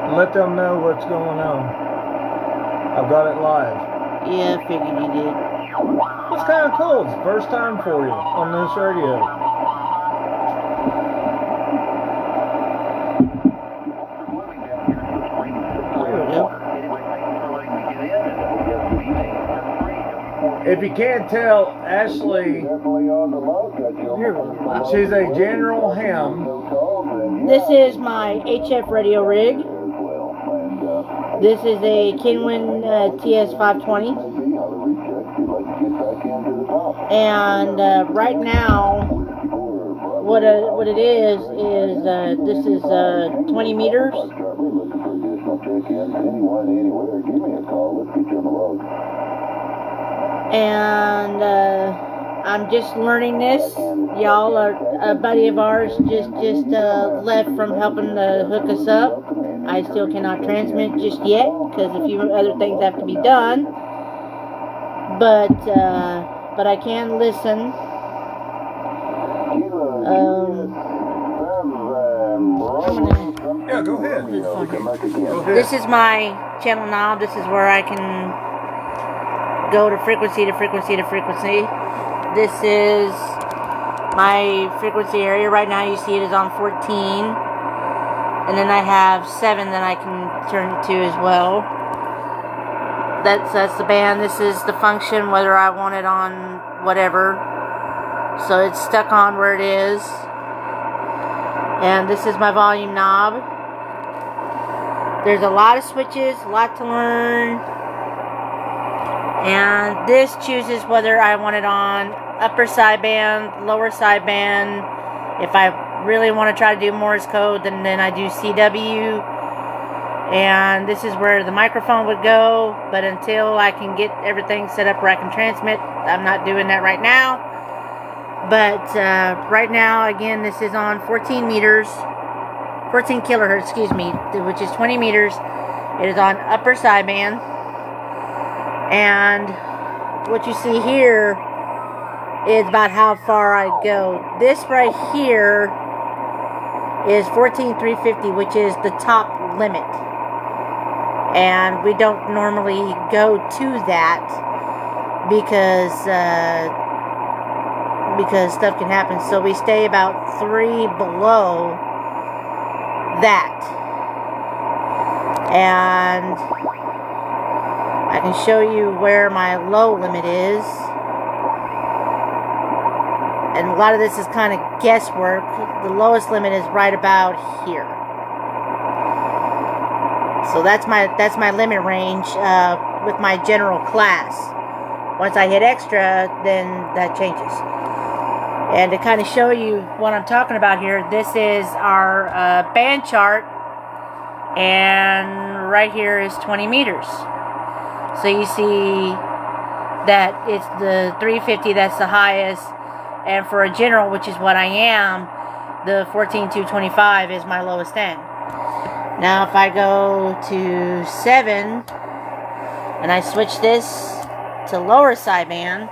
and let them know what's going on. I've got it live. Yeah, I figured you did. It's kind of cool. It's the first time for you on this radio. There we go. If you can't tell, Ashley, she's a general ham. This is my HF radio rig. This is a Kinwin TS520. And right now, what it is this is 20 meters. And I'm just learning this. Y'all are a buddy of ours just left from helping to hook us up. I still cannot transmit just yet because a few other things have to be done. But I can listen. Yeah, go ahead. This is my channel knob. This is where I can go to frequency to frequency to frequency. This is my frequency area. Right now you see it is on 14. And then I have 7 that I can turn it to as well. That's the band. This is the function, whether I want it on whatever. So it's stuck on where it is. And this is my volume knob. There's a lot of switches, a lot to learn. And this chooses whether I want it on upper sideband, lower sideband. If I really want to try to do Morse code, then I do CW. And this is where the microphone would go. But until I can get everything set up where I can transmit, I'm not doing that right now. But right now, again, this is on 14 kilohertz, excuse me, which is 20 meters. It is on upper sideband. And what you see here is about how far I go. This right here is 14,350, which is the top limit. And we don't normally go to that because stuff can happen. So we stay about 3 below that. And I can show you where my low limit is. And a lot of this is kind of guesswork. The lowest limit is right about here. So that's my limit range with my general class. Once I hit extra, then that changes. And to kind of show you what I'm talking about here, this is our band chart. And right here is 20 meters. So you see that it's the 350 that's the highest. And for a general, which is what I am, the 14,225 is my lowest end. Now if I go to 7 and I switch this to lower sideband,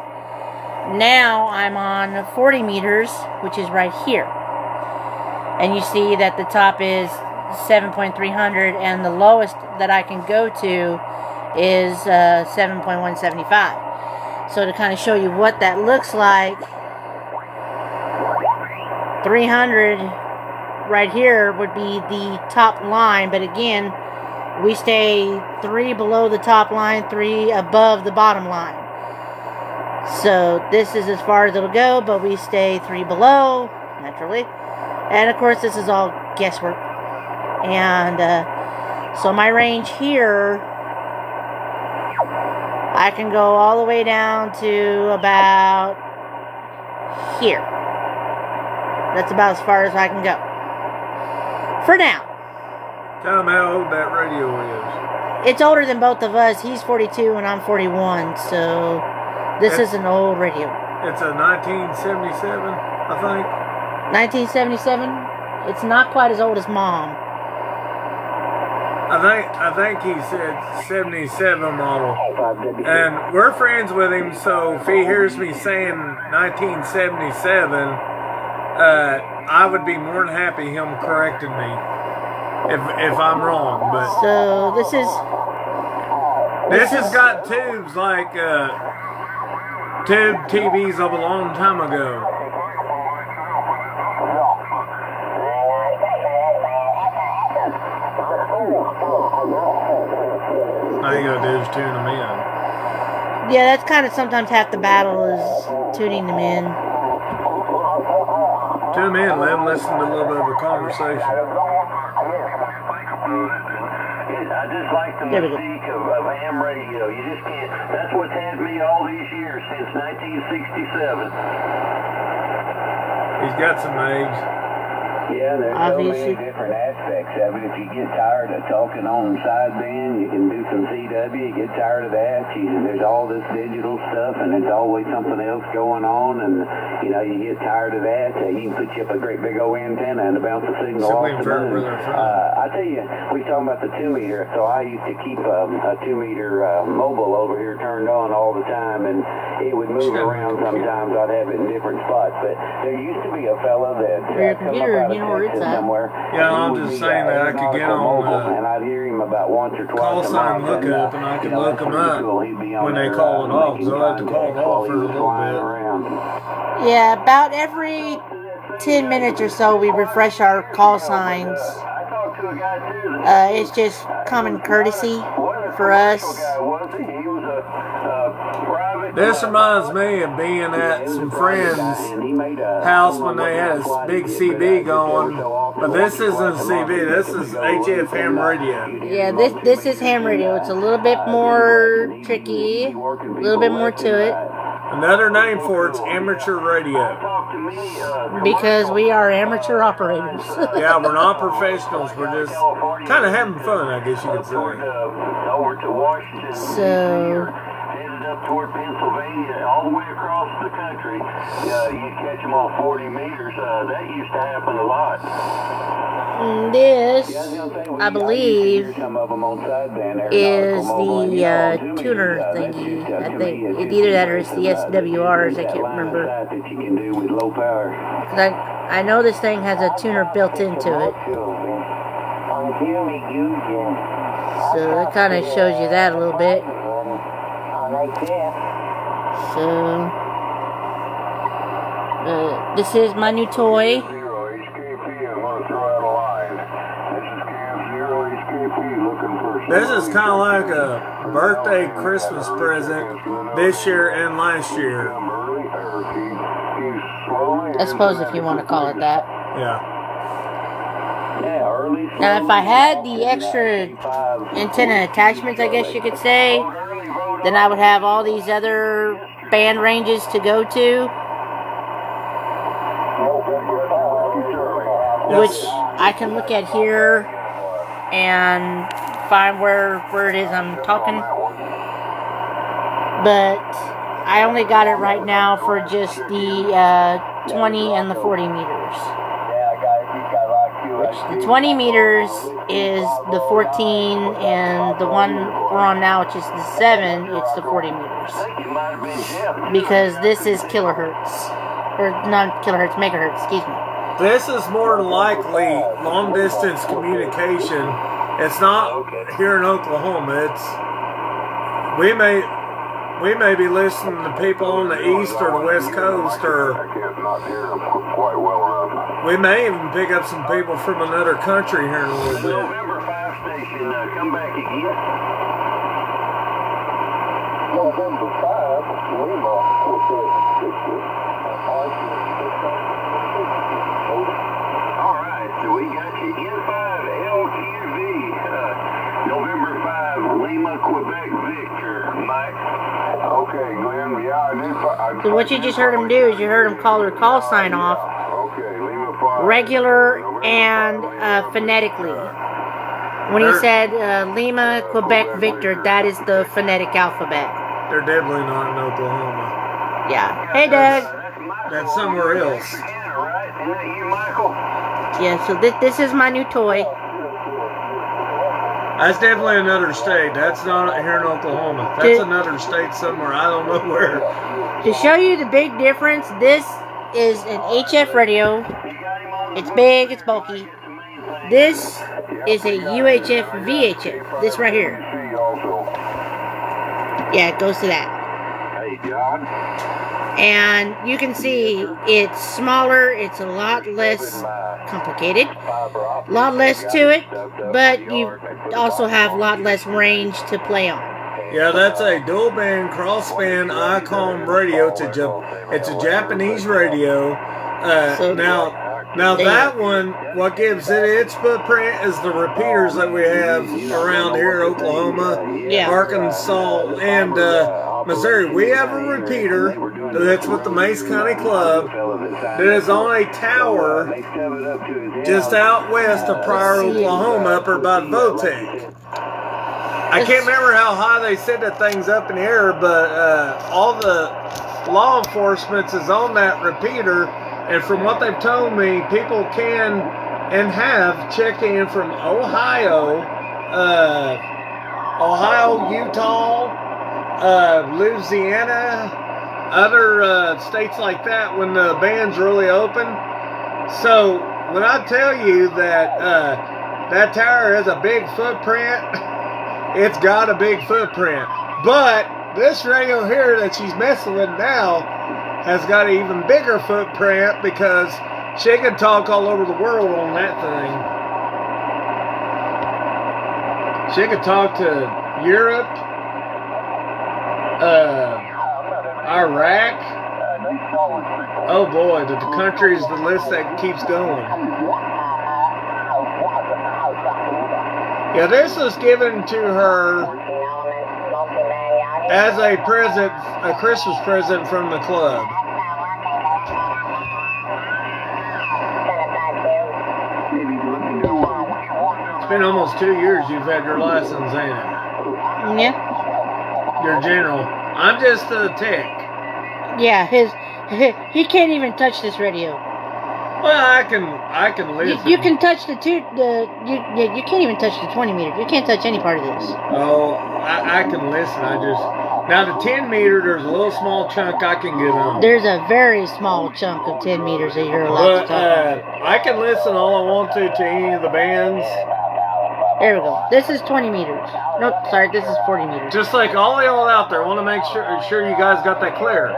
now I'm on 40 meters, which is right here. And you see that the top is 7.300 and the lowest that I can go to is 7.175. So to kind of show you what that looks like, 300 right here would be the top line, but again, we stay 3 below the top line, 3 above the bottom line. So this is as far as it'll go, but we stay 3 below, naturally. And of course, this is all guesswork. And so my range here, I can go all the way down to about here. That's about as far as I can go. For now. Tell them how old that radio is. It's older than both of us. He's 42 and I'm 41, so this is an old radio. It's a 1977, I think. 1977? It's not quite as old as Mom. I think he said 77 model. And we're friends with him, so if he hears me saying 1977, I would be more than happy him correcting me. if I'm wrong, but So this has got tubes like tube TVs of a long time ago. All you gotta do is tune them in. Yeah, that's kind of sometimes half the battle is tuning them in. Tune them in, let them listen to a little bit of a conversation. I just like the mystique of ham radio. You just can't. That's what's had me all these years since 1967. He's got some eggs. Yeah, there's Obviously. so many different aspects of it. If you get tired of talking on sideband, you can do some CW. You get tired of that, there's all this digital stuff, and there's always something else going on. And you know, you get tired of that. You can put you up a great big old antenna and bounce the signal off the moon. I tell you, we talking about the 2-meter. So I used to keep a 2-meter mobile over here turned on all the time, and it would move around sometimes. I'd have it in different spots, but there used to be a fella that come up out of Texas somewhere. Yeah, I'm just saying that I could get on and I'd hear him about once or twice call sign lookup, and I could look them up when they call it off. So I have to call it off for a little bit. Yeah, about every 10 minutes or so we refresh our call signs. It's just common courtesy for us. This reminds me of being at some friends' house when they had a big CB going. But this isn't CB, this is HF ham radio. Yeah, this is ham radio. It's a little bit more tricky, a little bit more to it. Another name for it's amateur radio. Because we are amateur operators. Yeah, we're not professionals. We're just kind of having fun, I guess you could say. So, up toward Pennsylvania, all the way across the country. You catch them on 40 meters. That used to happen a lot. This, I believe, is the tuner thingy. I think it's either that or it's the SWRs. I can't remember. I know this thing has a tuner built into it. So that kind of shows you that a little bit. So, this is my new toy. This is kind of like a birthday Christmas present this year and last year. I suppose if you want to call it that. Yeah. Now, if I had the extra antenna attachments, I guess you could say, then I would have all these other band ranges to go to, which I can look at here and find where it is I'm talking. But I only got it right now for just the 20 and the 40 meters. Which the 20 meters is the 14, and the one we're on now, which is the 7, it's the 40 meters. Because this is kilohertz. Or not kilohertz, megahertz, excuse me. This is more likely long distance communication. It's not here in Oklahoma. It's we may be listening to people on the east or the west coast, or we may even pick up some people from another country here in a little bit. November 5 station, come back again. November 5, Lima. All right, so we got you N5LQV, November 5, Lima, Quebec, Victor, Mike. Okay, Glenn, yeah, So what you just heard him do is you heard him call their call sign off, Okay, Lima 5. regular and phonetically. When he said Lima, Quebec, Victor, that is the phonetic alphabet. They're definitely not in Oklahoma. Yeah. Hey, Doug. That's somewhere else. Right? Isn't that you, Michael? Yeah, so this is my new toy. That's definitely another state. That's not here in Oklahoma. That's another state somewhere. I don't know where. To show you the big difference, this is an HF radio. It's big, it's bulky. This is a UHF VHF. This right here. Yeah, it goes to that. Hey, John. And you can see it's smaller, it's a lot less complicated, a lot less to it, but you also have a lot less range to play on. Yeah, that's a dual band cross band ICOM radio. It's a Japanese radio. Now that one, what gives it its footprint is the repeaters that we have around here, Oklahoma, Yeah. Arkansas, and Missouri. We have a repeater that's with the Mace County Club that is on a tower just out west of Pryor, Oklahoma, up there by Votech. I can't remember how high they said that thing's up in the air, but all the law enforcement is on that repeater. And from what they've told me, people can and have checked in from Ohio, Utah, Louisiana, other states like that when the band's really open. So when I tell you that that tower has a big footprint, it's got a big footprint. But this radio here that she's messing with now has got an even bigger footprint because she can talk all over the world on that thing. She can talk to Europe, Iraq. Oh boy, the countries, the list that keeps going. Yeah, this was given to her as a present, a Christmas present from the club. It's been almost 2 years you've had your license, ain't it? Yeah. Your general. I'm just a tech. Yeah, he can't even touch this radio. Well, I can listen. You can touch you can't even touch the 20 meter. You can't touch any part of this. Oh, I can listen. Now the 10 meter, there's a little small chunk I can get on. There's a very small chunk of 10 meters that you're allowed to talk about. I can listen all I want to any of the bands. There we go. This is 20 meters. Nope, sorry, this is 40 meters. Just like all y'all out there, I want to make sure you guys got that clear.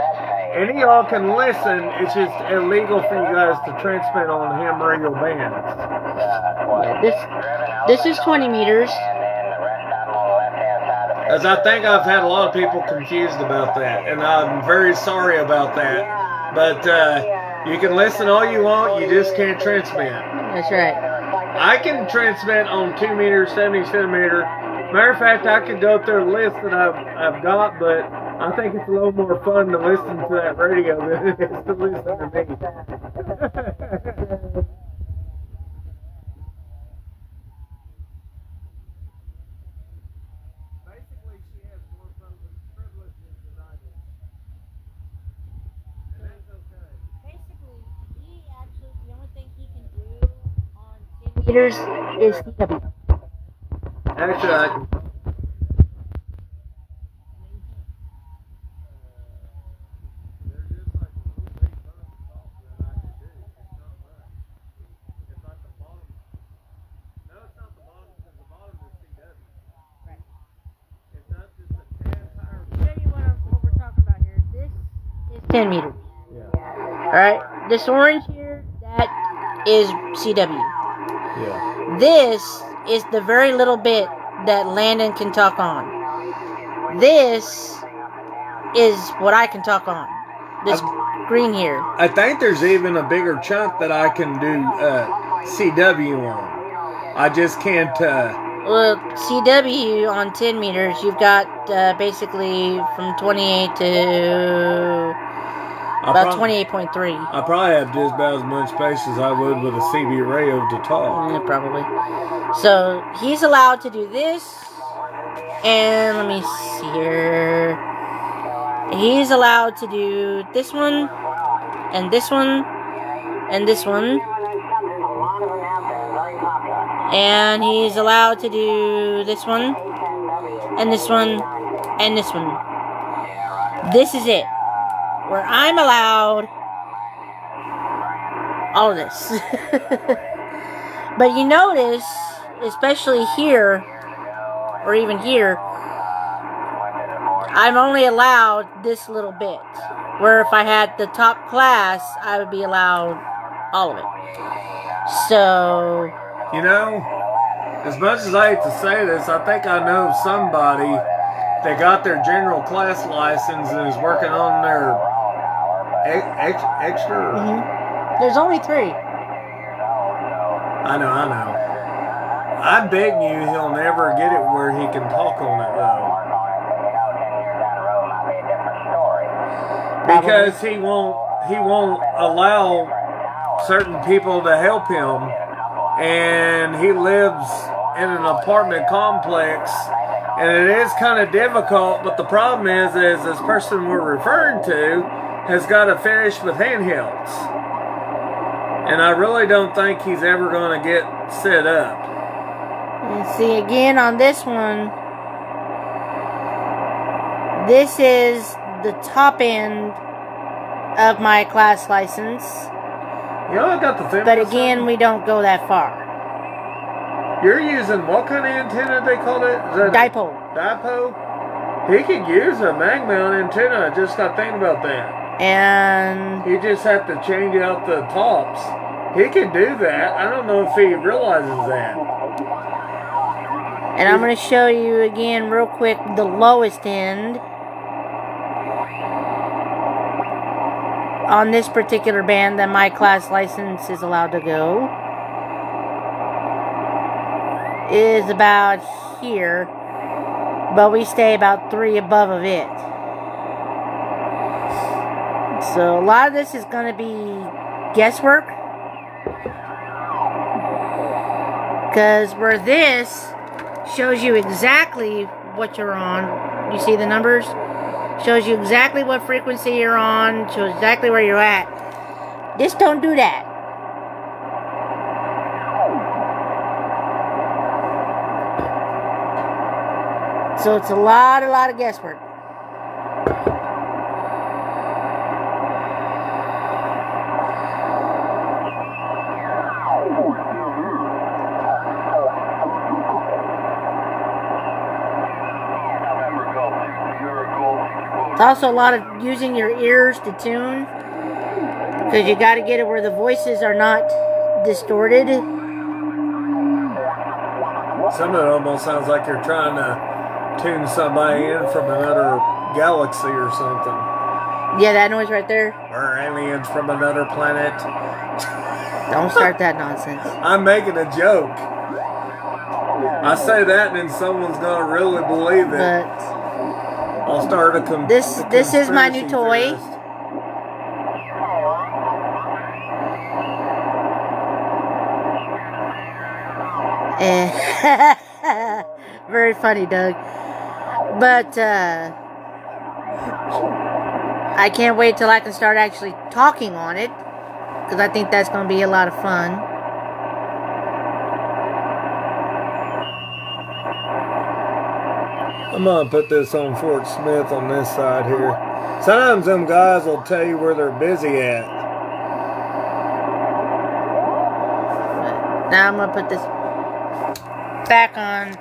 Any of y'all can listen. It's just illegal for you guys to transmit on ham radio bands. Yeah, this is 20 meters. As I think I've had a lot of people confused about that, and I'm very sorry about that. But you can listen all you want, you just can't transmit. That's right. I can transmit on 2 meters, 70 centimeter. Matter of fact, I could go through the list that I've got, but I think it's a little more fun to listen to that radio than it is to listen to me. Basically, she has more privileges than I do. And that's okay. Basically, the only thing he can do on 10 meters is CW. Actually, I can. Show you what we're talking about here. This is 10 meters. Alright, this orange here, that is CW. Yeah. This is the very little bit that Landon can talk on. This is what I can talk on. This green here. I think there's even a bigger chunk that I can do CW on. I just can't. Well, CW on 10 meters, you've got basically from 28 to about 28.3. I probably have just about as much space as I would with a CB radio to talk. Yeah, probably. So he's allowed to do this, and let me see here. He's allowed to do this one, and this one, and this one. And he's allowed to do this one, and this one, and this one. This is it. Where I'm allowed all of this. But you notice, especially here, or even here, I'm only allowed this little bit. Where if I had the top class, I would be allowed all of it. So, You know, as much as I hate to say this, I think I know somebody that got their general class license and is working on their extra. there's only 3. I know. I'm betting you he'll never get it where he can talk on it though. Because he won't allow certain people to help him, and he lives in an apartment complex, and it is kind of difficult. But the problem is this person we're referring to has got to finish with handhelds, and I really don't think he's ever going to get set up. And see, again on this one, this is the top end of my class license. You know, I got the thing. But again, we don't go that far. You're using what kind of antenna they call it? Is that Dipole. Dipole? He could use a mag mount antenna. I just got thinking about that. And He just have to change out the tops. He can do that. I don't know if he realizes that. And I'm going to show you again real quick the lowest end on this particular band that my class license is allowed to go is about here, but we stay about 3 above of it. So a lot of this is going to be guesswork, because where this shows you exactly what you're on, you see the numbers? Shows you exactly what frequency you're on, shows exactly where you're at. This don't do that. So it's a lot of guesswork. It's also a lot of using your ears to tune, because you got to get it where the voices are not distorted. Some of it almost sounds like you're trying to tune somebody in from another galaxy or something. Yeah, that noise right there. Or aliens from another planet. Don't start that nonsense. I'm making a joke. I say that and then someone's going to really believe it. But I'll start a this is my new toy. theorist. Very funny, Doug. But I can't wait till I can start actually talking on it, because I think that's going to be a lot of fun. I'm gonna put this on Fort Smith on this side here. Sometimes them guys will tell you where they're busy at. Now I'm going to put this back on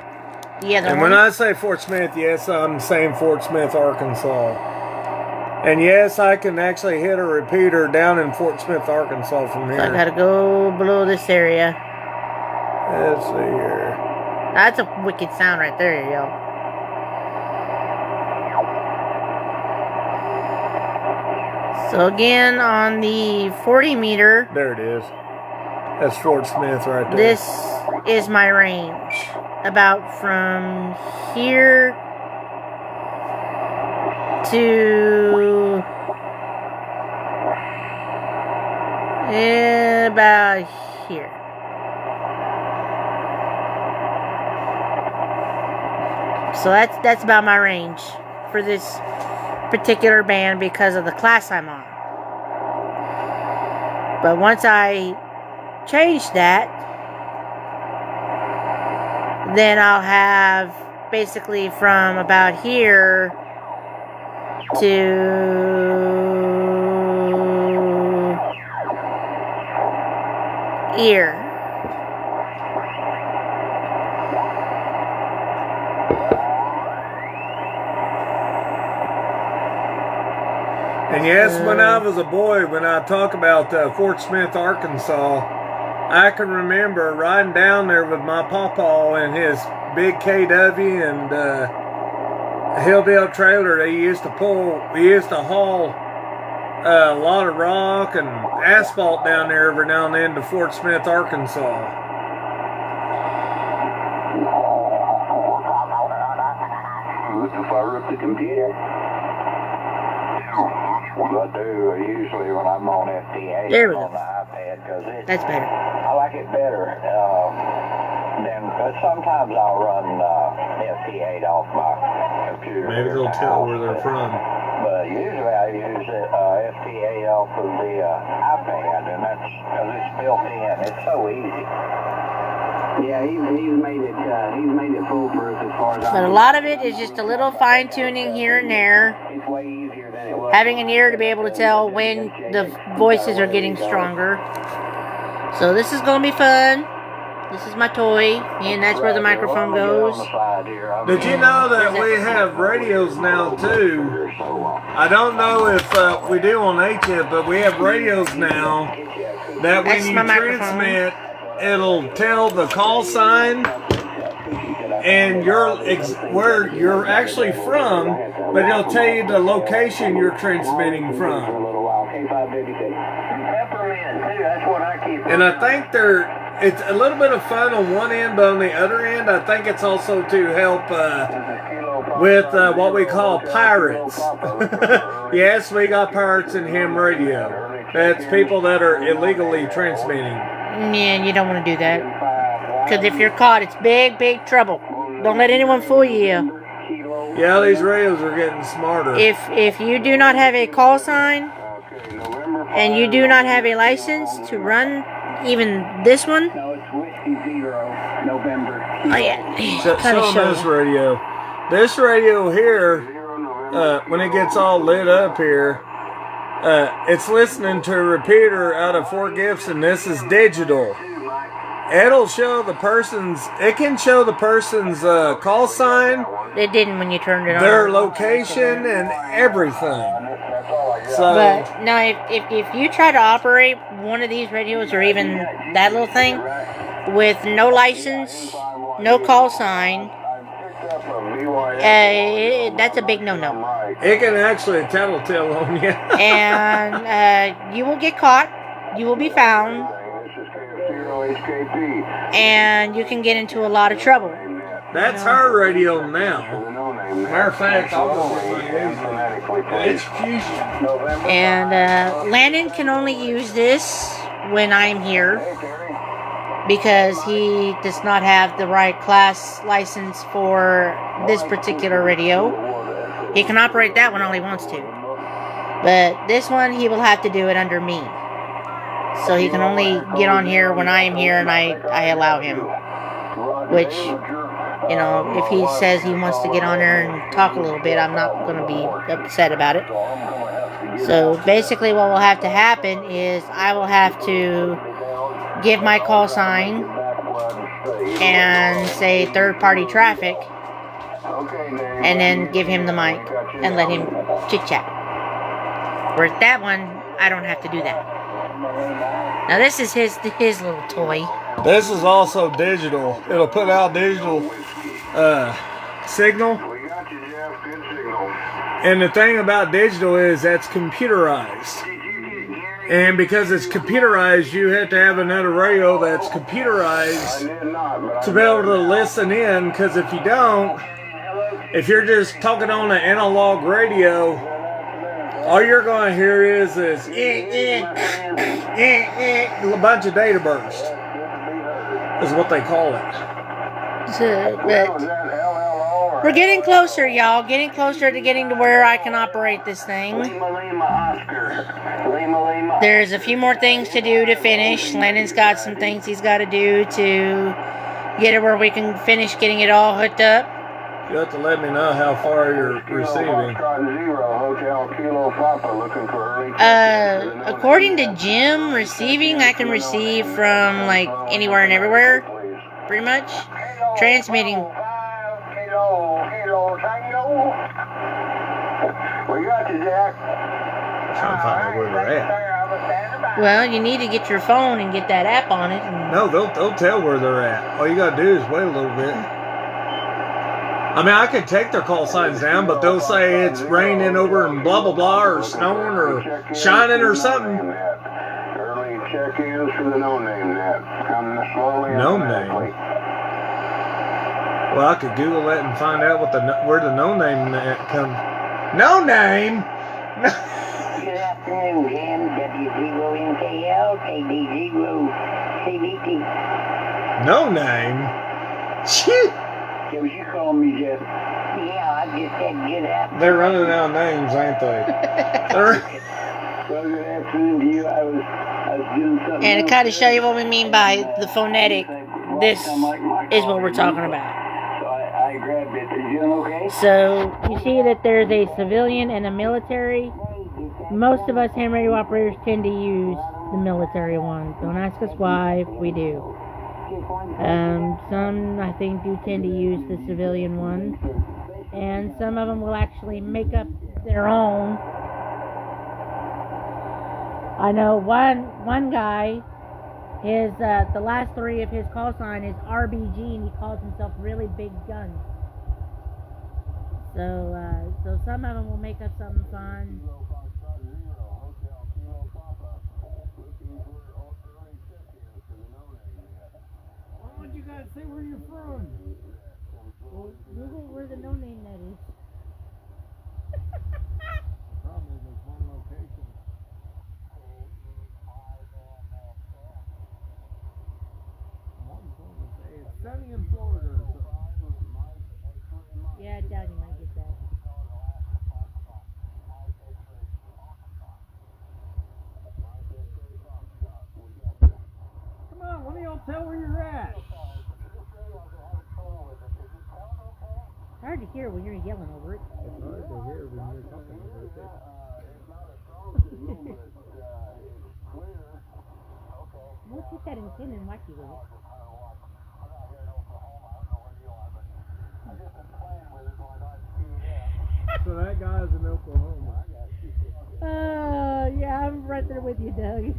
the other And one. when I say Fort Smith, yes, I'm saying Fort Smith, Arkansas. And yes, I can actually hit a repeater down in Fort Smith, Arkansas from So I here. got to go below this area. Let's see here. That's a wicked sound right there, yo. So again, on the 40 meter, There it is. That's Fort Smith right there. this is my range. About from here to about here. So that's about my range for this particular band because of the class I'm on. But once I change that, then I'll have basically from about here to here. And yes, when I was a boy, when I talk about Fort Smith, Arkansas, I can remember riding down there with my pawpaw and his big KW and Hillbill trailer. He used to haul a lot of rock and asphalt down there every now and then to Fort Smith, Arkansas. Must have fired up the computer. What I do usually when I'm on FTA There we on go. the iPad, because That's better. I like it better but sometimes I'll run FT8 off my computer. Maybe here they'll at the tell house, where they're from. But usually I use FT8 off of the iPad, and that's because it's built in. It's so easy. Yeah, he's made it foolproof as far as But a lot of it is just a little fine tuning here and there. It's way easier than it was. Having an ear to be able to tell when the voices are getting stronger. So this is going to be fun. This is my toy, and that's where the microphone goes. Did you know that we have radios now too? I don't know if we do on HF, but we have radios now that when That's you my microphone. transmit, it'll tell the call sign and where you're actually from, but it'll tell you the location you're transmitting from. And I think it's a little bit of fun on one end, but on the other end, I think it's also to help with what we call pirates. Yes, we got pirates in ham radio. That's people that are illegally transmitting. Yeah, you don't want to do that. Because if you're caught, it's big, big trouble. Don't let anyone fool you. Yeah, these radios are getting smarter. If you do not have a call sign, and you do not have a license to run even this one, No, it's Whiskey Zero, November. oh yeah, Show kind of them show. this radio. This radio here, when it gets all lit up here, it's listening to a repeater out of Fort Gibson. This is digital. It'll show the person's, it can show the person's call sign, It didn't when you turned it on. their location, and everything. So, But now, if you try to operate one of these radios or even that little thing with no license, no call sign, that's a big no-no. it can actually tattletale on you. And you will get caught. You will be found. And you can get into a lot of trouble. That's her radio now. Matter of fact, it's Fusion. And Landon can only use this when I'm here because he does not have the right class license for this particular radio. He can operate that one all he wants to. But this one, he will have to do it under me. So he can only get on here when I am here and I allow him. Which, you know, if he says he wants to get on there and talk a little bit, I'm not going to be upset about it. So basically what will have to happen is I will have to give my call sign and say third-party traffic and then give him the mic and let him chit-chat. Whereas that one, I don't have to do that. Now this is his little toy. This is also digital. It'll put out digital signal. And the thing about digital is that's computerized. And because it's computerized, you have to have another radio that's computerized to be able to listen in. Because if you don't, if you're just talking on an analog radio, all you're going to hear is this a bunch of data burst. Is what they call it. But we're getting closer, y'all. Getting closer to getting to where I can operate this thing. There's a few more things to do to finish. Landon's got some things he's got to do to get it where we can finish getting it all hooked up. You have to let me know how far you're receiving. According to Jim, receiving, I can receive from like anywhere and everywhere, pretty much. Transmitting. We got you, Jack. trying to find out where they're at. Well, you need to get your phone and get that app on it. And No, they'll tell where they're at. All you gotta do is wait a little bit. I mean, I could take their call signs down, but they'll say it's raining over and blah blah blah, or snowing, or shining, or something. Early check-ins for the no-name net. Come slowly and No phonetically. name. Well, I could Google that and find out where the no name comes. No name. Good afternoon, Jim. W0NKL, KD0CVT. No name. Shit. Yeah, was you calling me, Jeff? Yeah, I just said good afternoon. They're running out of names, ain't they? Well, good afternoon to you. I was doing something. And to kind of show you what we mean by the phonetic, this is what we're talking about. So I grabbed it. Is you okay? So you see that there's a civilian and a military. Most of us ham radio operators tend to use the military one. Don't ask us why, we do. Some, I think, do tend to use the civilian one. And some of them will actually make up their own. I know one guy, his the last three of his call sign is RBG, and he calls himself Really Big Guns. So some of them will make up something fun. Why don't you guys say where you're from? Well, Google where the no name net is. Problem is, there's one location. One's going to say it's sunny in Florida. Yeah, I doubt you might get that. Come on, one of y'all tell where you're at. It's hard to hear when you're yelling over it. It's hard to hear when you're talking about it. We'll put that antenna and watch you with it. So that guy's in Oklahoma. Yeah, I'm right there with you, Doug.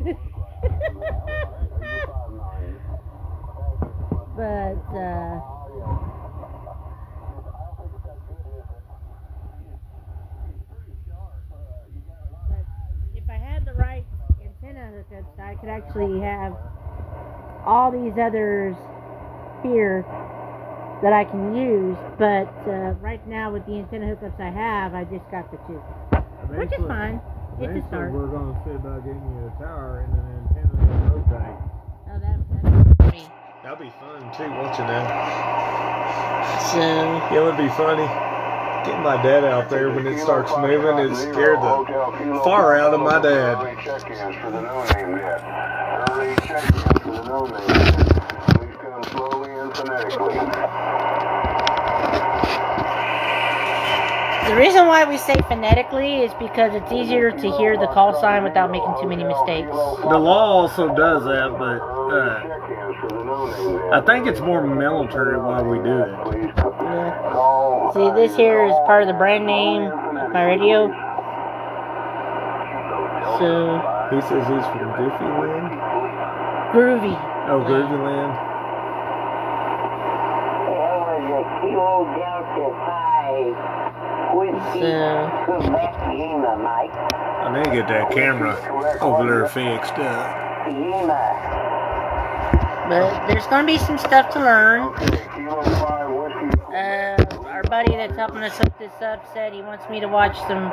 But, if I had the right antenna hookups, I could actually have all these others here that I can use. But right now, with the antenna hookups I have, I just got the two, which is fine. It's a start. We're going to see about getting you a tower and an antenna that rotates. Oh, that's me. That'll be fun too, watching that. So, Yeah, it would be funny. Getting my dad out there when it starts moving, it scared the far out of my dad. Early check-ins for the no-name net. Early check-ins for the no-name net. Please come slowly and phonetically. the reason why we say phonetically is because it's easier to hear the call sign without making too many mistakes. The law also does that, but I think it's more military why we do it. Yeah. See, this here is part of the brand name of my radio. So, He says he's from Goofyland. groovy. Oh, Groovyland. Kilo Delta 5 Whiskey Quebec Lima, Mike. I need to get that camera over there fixed up. Lima. But there's going to be some stuff to learn. Kilo 5 whiskey. Our buddy that's helping us hook this up said he wants me to watch some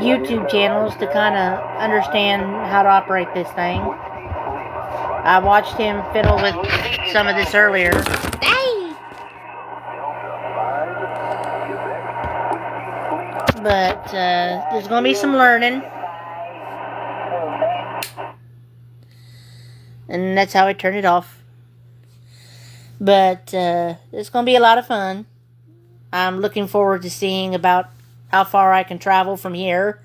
YouTube channels to kind of understand how to operate this thing. I watched him fiddle with some of this earlier. Hey! But there's going to be some learning. And that's how I turned it off. But it's going to be a lot of fun. I'm looking forward to seeing about how far I can travel from here.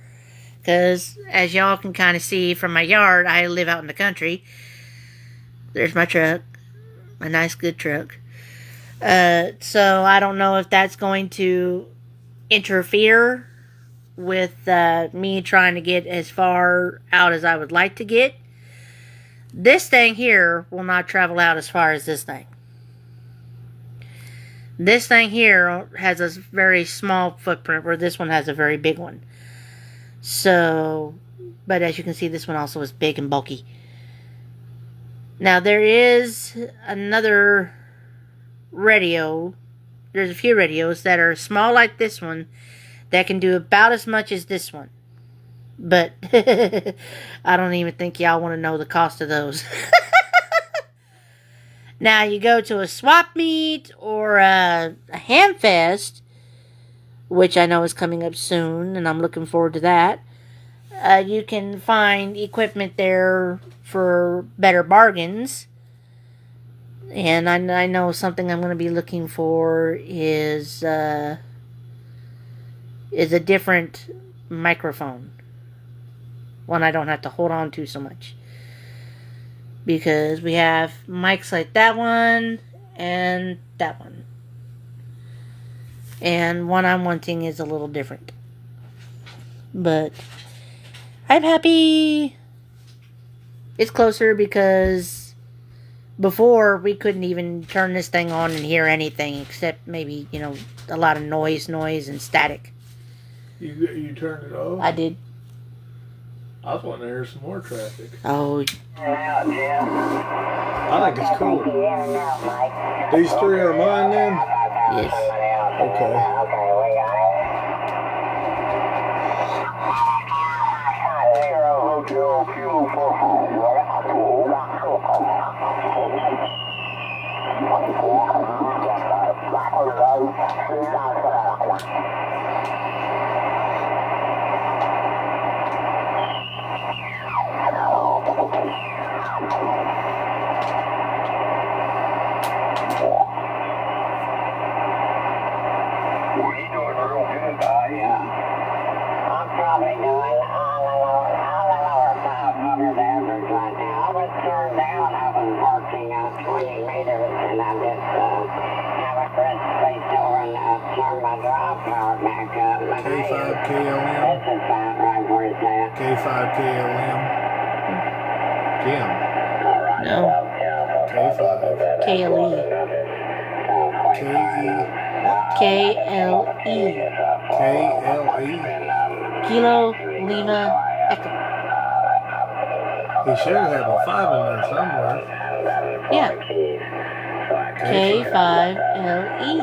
Because as y'all can kind of see from my yard, I live out in the country. There's my truck. A nice good truck. So I don't know if that's going to interfere with me trying to get as far out as I would like to get. This thing here will not travel out as far as this thing. This thing here has a very small footprint, where this one has a very big one. So, but as you can see, this one also is big and bulky. Now, there is another radio. There's a few radios that are small like this one that can do about as much as this one. But I don't even think y'all want to know the cost of those. Now, you go to a swap meet or a Hamfest, which I know is coming up soon, and I'm looking forward to that. You can find equipment there for better bargains. And I know something I'm going to be looking for is a different microphone. One I don't have to hold on to so much. Because we have mics like that one and that one. And one I'm wanting is a little different. But I'm happy it's closer, because before we couldn't even turn this thing on and hear anything except maybe, a lot of noise and static. You turned it off? I did. I was wanting to hear some more traffic. Oh. I think it's cool. These three are mine then? Yes. Okay. I'm probably doing on the lower 500 average right now. I was turned down. I was marching out 20 meters, and I just have a fresh space door and turn my drive power back up. But K5 this KLM. is fine right where it's at. K5 KLM. Kim. No. K5. KLE. KLE. KLE. Kilo Lima Echo. He should have a 5 in there somewhere. Yeah. K5LE.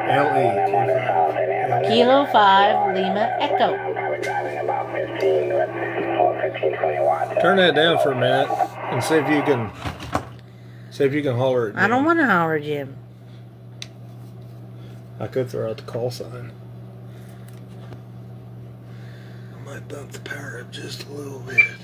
LE. K5. Kilo 5 Lima Echo. Turn that down for a minute and see if you can holler it. I don't want to holler, Jim. I could throw out the call sign. I might bump the power up just a little bit.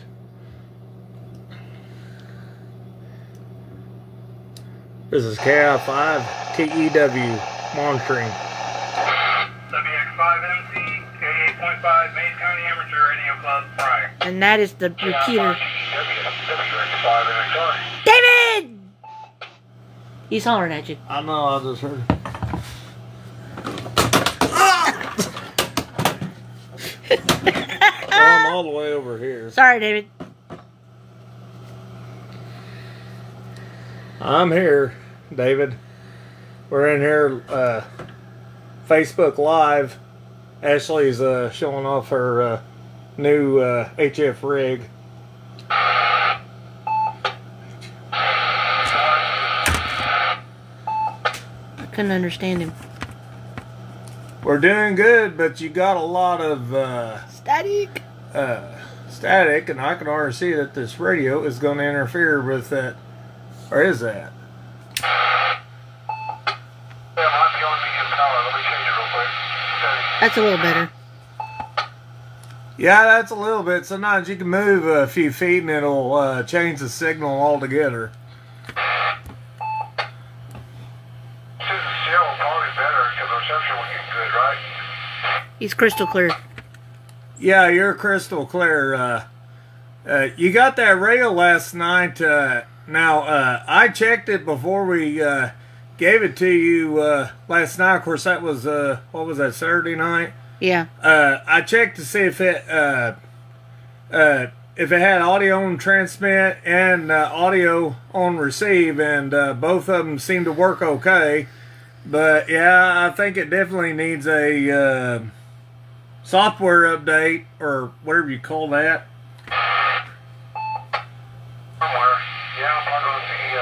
This is KI5 TEW monitoring. WX5MC, K8.5, Mays County Amateur Radio Club, Pryor. And that is the repeater. WX5MXR. David! He's hollering at you. I know, I just heard. I'm all the way over here. Sorry, David. I'm here, David. We're in here, Facebook Live. Ashley's showing off her new HF rig. I couldn't understand him. We're doing good, but you got a lot of Static. static, and I can already see that this radio is going to interfere with that. Or is that? Yeah, might be on medium power. Let me change it real quick. That's a little better. Yeah, that's a little bit. Sometimes you can move a few feet and it'll change the signal altogether. This is still probably better because the reception will get good, right? He's crystal clear. Yeah, you're crystal clear. You got that rail last night. Now, I checked it before we gave it to you last night. Of course, that was, what was that, Saturday night? Yeah. I checked to see if it had audio on transmit and audio on receive, and both of them seem to work okay. But yeah, I think it definitely needs a software update, or whatever you call that. Somewhere. Yeah, I'm probably going to see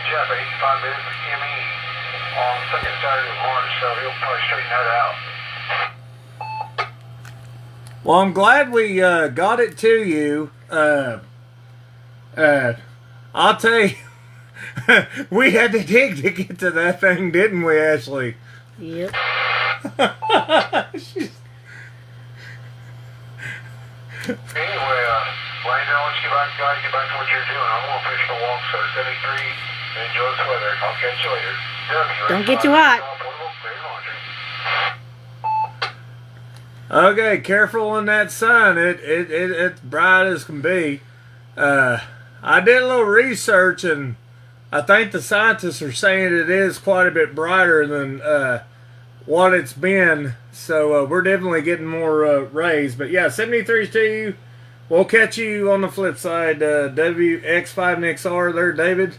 Jeff at 85 minutes ME on second Saturday of March, so he'll probably straighten that out. Well, I'm glad we got it to you. I'll tell you, we had to dig to get to that thing, didn't we, Ashley? Yep. Anyway, Landon, I'll let you guys get back to what you're doing. I'm going to finish the walk, sir. 73, and enjoy this weather. I'll catch you later. Don't get too hot. Okay, careful in that sun. It's bright as can be. I did a little research, and I think the scientists are saying it is quite a bit brighter than what it's been. So we're definitely getting more rays. But yeah, 73 to you. We'll catch you on the flip side. WX5NXR there, David.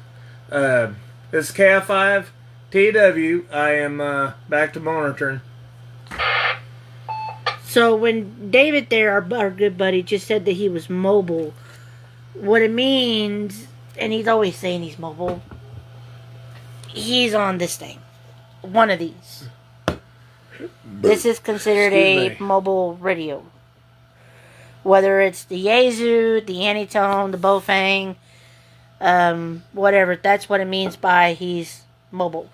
This is KI5 TW. I am back to monitoring. So when David there, our good buddy, just said that he was mobile, what it means, and he's always saying he's mobile, he's on this thing. One of these. This is considered a mobile radio. Whether it's the Yaesu, the Anytone, the Bofang, whatever, that's what it means by he's mobile.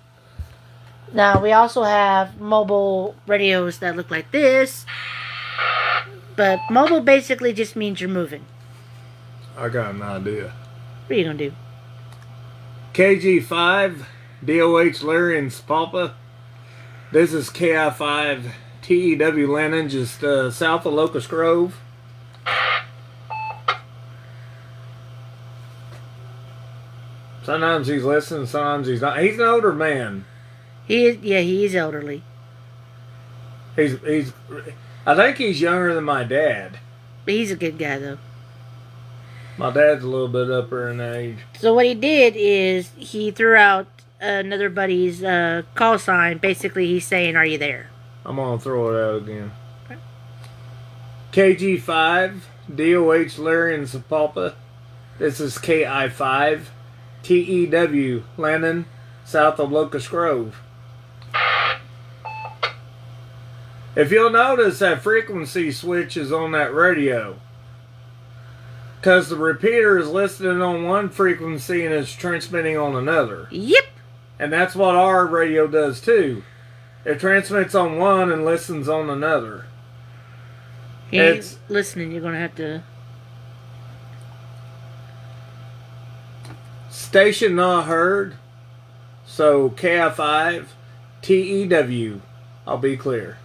Now, we also have mobile radios that look like this. But mobile basically just means you're moving. I got an idea. What are you going to do? KG5, DOH Larry and Spalpa. This is KI5 TEW Lennon, just south of Locust Grove. Sometimes he's listening, sometimes he's not. He's an older man. He is elderly. I think he's younger than my dad. But he's a good guy, though. My dad's a little bit upper in age. So what he did is he threw out another buddy's call sign. Basically, he's saying, "Are you there?" I'm going to throw it out again. Okay. KG5, DOH Larry and Sapalpa. This is KI5, TEW Landon, south of Locust Grove. If you'll notice, that frequency switch is on that radio, because the repeater is listening on one frequency and is transmitting on another. Yep. And that's what our radio does too. It transmits on one and listens on another. He ain't listening. You're going to have to... Station not heard. So KI5, TEW. I'll be clear.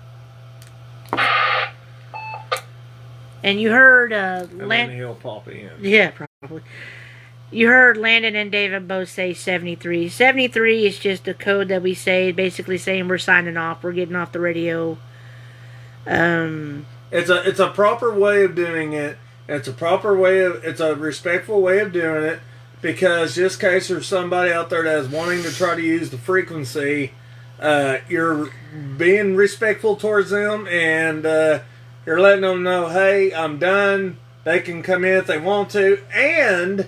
And you heard And then he'll pop in. Yeah, probably. You heard Landon and David both say 73. 73 is just a code that we say, basically saying we're signing off, we're getting off the radio. It's a proper way of doing it. It's a respectful way of doing it, because just in case there's somebody out there that's wanting to try to use the frequency, you're being respectful towards them, and you're letting them know, hey, I'm done. They can come in if they want to. And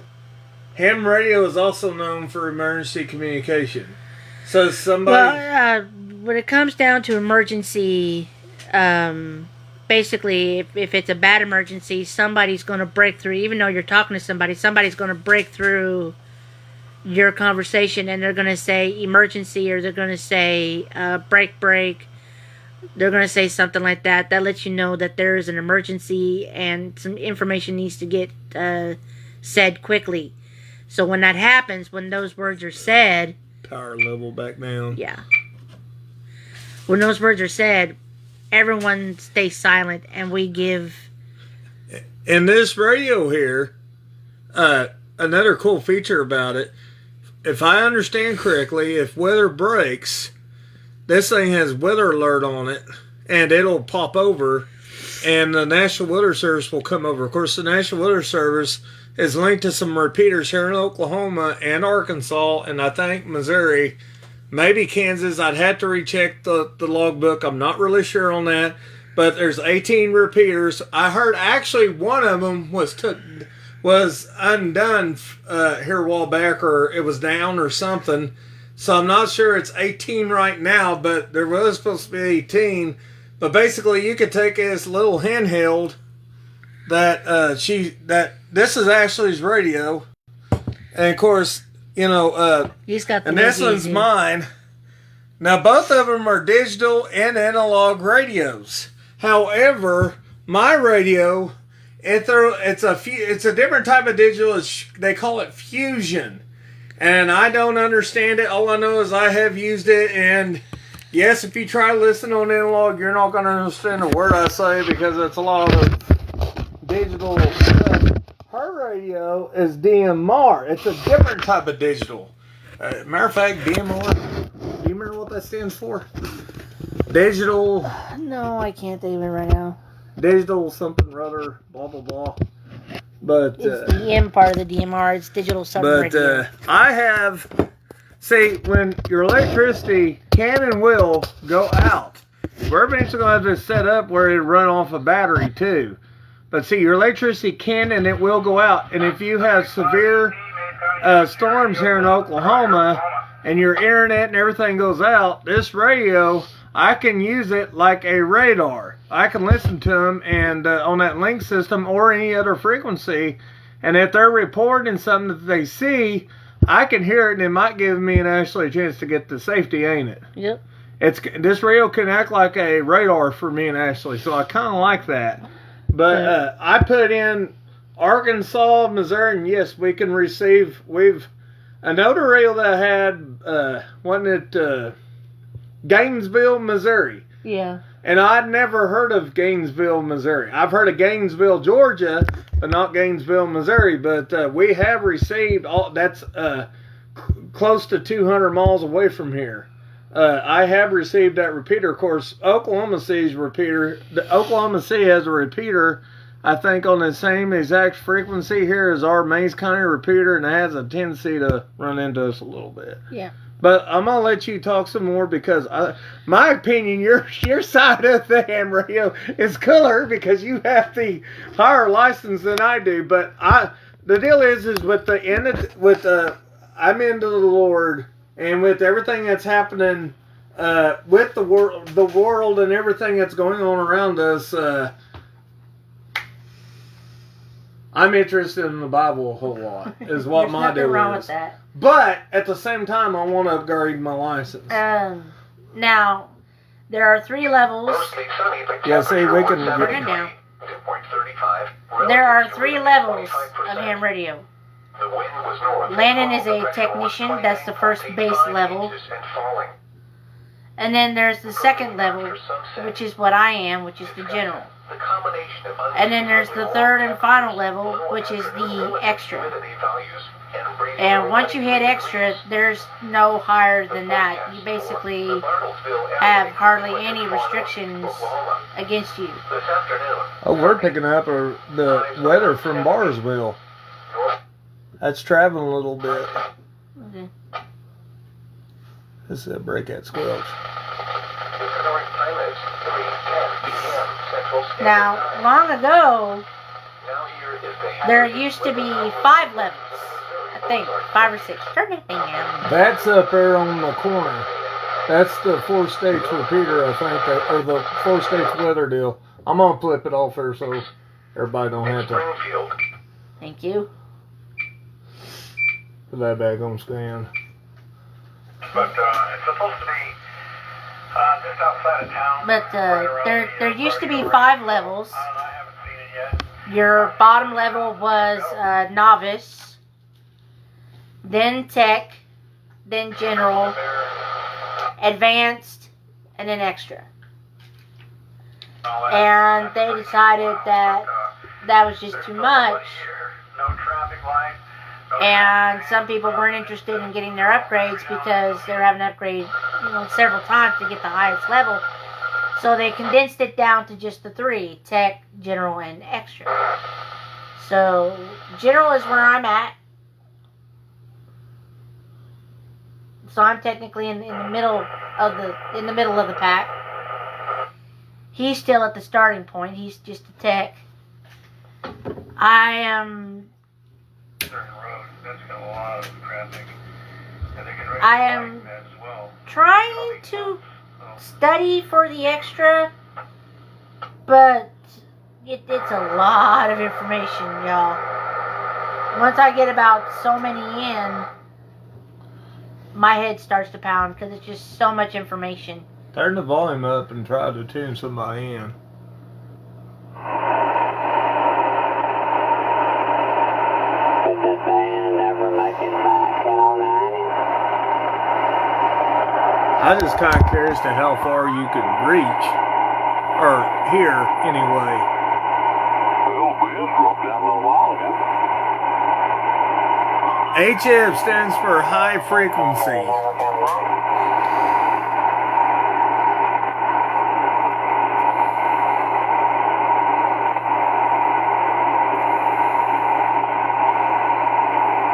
ham radio is also known for emergency communication. So somebody... Well, when it comes down to emergency, basically, if it's a bad emergency, somebody's going to break through. Even though you're talking to somebody, somebody's going to break through your conversation, and they're going to say emergency, or they're going to say break. They're going to say something like that. That lets you know that there is an emergency and some information needs to get said quickly. So when that happens, when those words are said... Power level back down. Yeah. When those words are said, everyone stays silent, and we give... In this radio here, another cool feature about it, if I understand correctly, if weather breaks... This thing has weather alert on it, and it'll pop over, and the National Weather Service will come over. Of course, the National Weather Service is linked to some repeaters here in Oklahoma and Arkansas, and I think Missouri, maybe Kansas. I'd have to recheck the logbook. I'm not really sure on that. But there's 18 repeaters. I heard actually one of them was undone here a while back, or it was down or something. So I'm not sure it's 18 right now, but there was supposed to be 18. But basically, you could take this little handheld that this is Ashley's radio, and of course, you know, He's got the and this one's mine. Now both of them are digital and analog radios. However, my radio, it's a different type of digital. They call it fusion, and I don't understand it. All I know is I have used it, and yes, if you try listening on analog, you're not going to understand a word I say because it's a lot of digital stuff. Her radio is DMR. It's a different type of digital. Matter of fact, DMR. Do you remember what that stands for? Digital. No, I can't even right now. Digital something or other, blah blah blah. But It's the M part of the DMR. It's digital submarine. but I have when your electricity can and will go out, we're eventually going to have to set up where it run off a battery too. But see, your electricity can and it will go out, and if you have severe storms here in Oklahoma and your internet and everything goes out, this radio, I can use it like a radar. I can listen to them and on that link system or any other frequency, and if they're reporting something that they see, I can hear it, and it might give me actually a chance to get to safety, ain't it? Yep. This radio can act like a radar for me and Ashley, so I kind of like that. But I put in Arkansas, Missouri, and yes, we can receive. Another radio that I had, wasn't it Gainesville, Missouri? Yeah. And I'd never heard of Gainesville, Missouri. I've heard of Gainesville, Georgia, but not Gainesville, Missouri. But we have received that's close to 200 miles away from here. I have received that repeater. Of course, Oklahoma City's repeater. Oklahoma City has a repeater, I think, on the same exact frequency here as our Mays County repeater, and it has a tendency to run into us a little bit. Yeah. But I'm gonna let you talk some more because, my opinion, your side of the ham radio is cooler because you have the higher license than I do. But the deal is with I'm into the Lord, and with everything that's happening with the world and everything that's going on around us, I'm interested in the Bible a whole lot. Is what my deal is. There's nothing wrong with that. But at the same time, I want to upgrade my license. Now, there are 3 levels. Yeah, see, we can Bring it down. There are 3 levels of ham radio. Landon is a technician. That's the first base level. And then there's the second level, which is what I am, which is the general. And then there's the third and final level, which is the extra. And once you hit extra, there's no higher than that. You basically have hardly any restrictions against you. Oh, we're picking up the weather from Barsville. That's traveling a little bit. Okay. This is a breakout squelch. Now, long ago, there used to be 5 levels. I think 5 or 6. Turn that thing down. That's up there on the corner. That's the 4 states repeater, I think, or the 4 states weather deal. I'm gonna flip it off there so everybody don't have to. Thank you. Put that back on scan. But it's supposed to be just outside of town. But there used to be 5 levels. I haven't seen it yet. Your bottom level was novice, then tech, then general, advanced, and then extra. And they decided that that was just too much. No traffic light. And some people weren't interested in getting their upgrades because they were having to upgrade, several times to get the highest level. So they condensed it down to just the three: tech, general, and extra. So general is where I'm at. So I'm technically in the middle of the pack. He's still at the starting point. He's just a tech. I am. I am trying to study for the extra, but it's a lot of information, y'all. Once I get about so many in, my head starts to pound because it's just so much information. Turn the volume up and try to tune somebody in. I just kind of curious to how far you could reach, or hear anyway. Well, Ben dropped down a little while ago. HF stands for high frequency.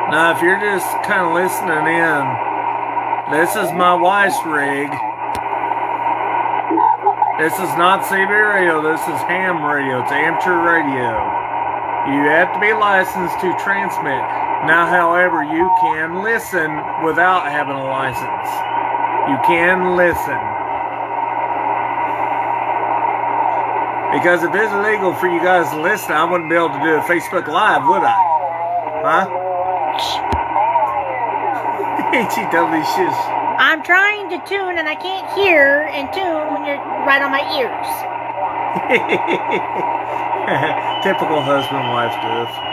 Now, if you're just kind of listening in, this is my wife's rig. This is not CB radio, this is ham radio. It's amateur radio. You have to be licensed to transmit. Now, however, you can listen without having a license. You can listen. Because if it's illegal for you guys to listen, I wouldn't be able to do a Facebook Live, would I? Huh? She totally shush. I'm trying to tune and I can't hear and tune when you're right on my ears. Typical husband-wife stuff.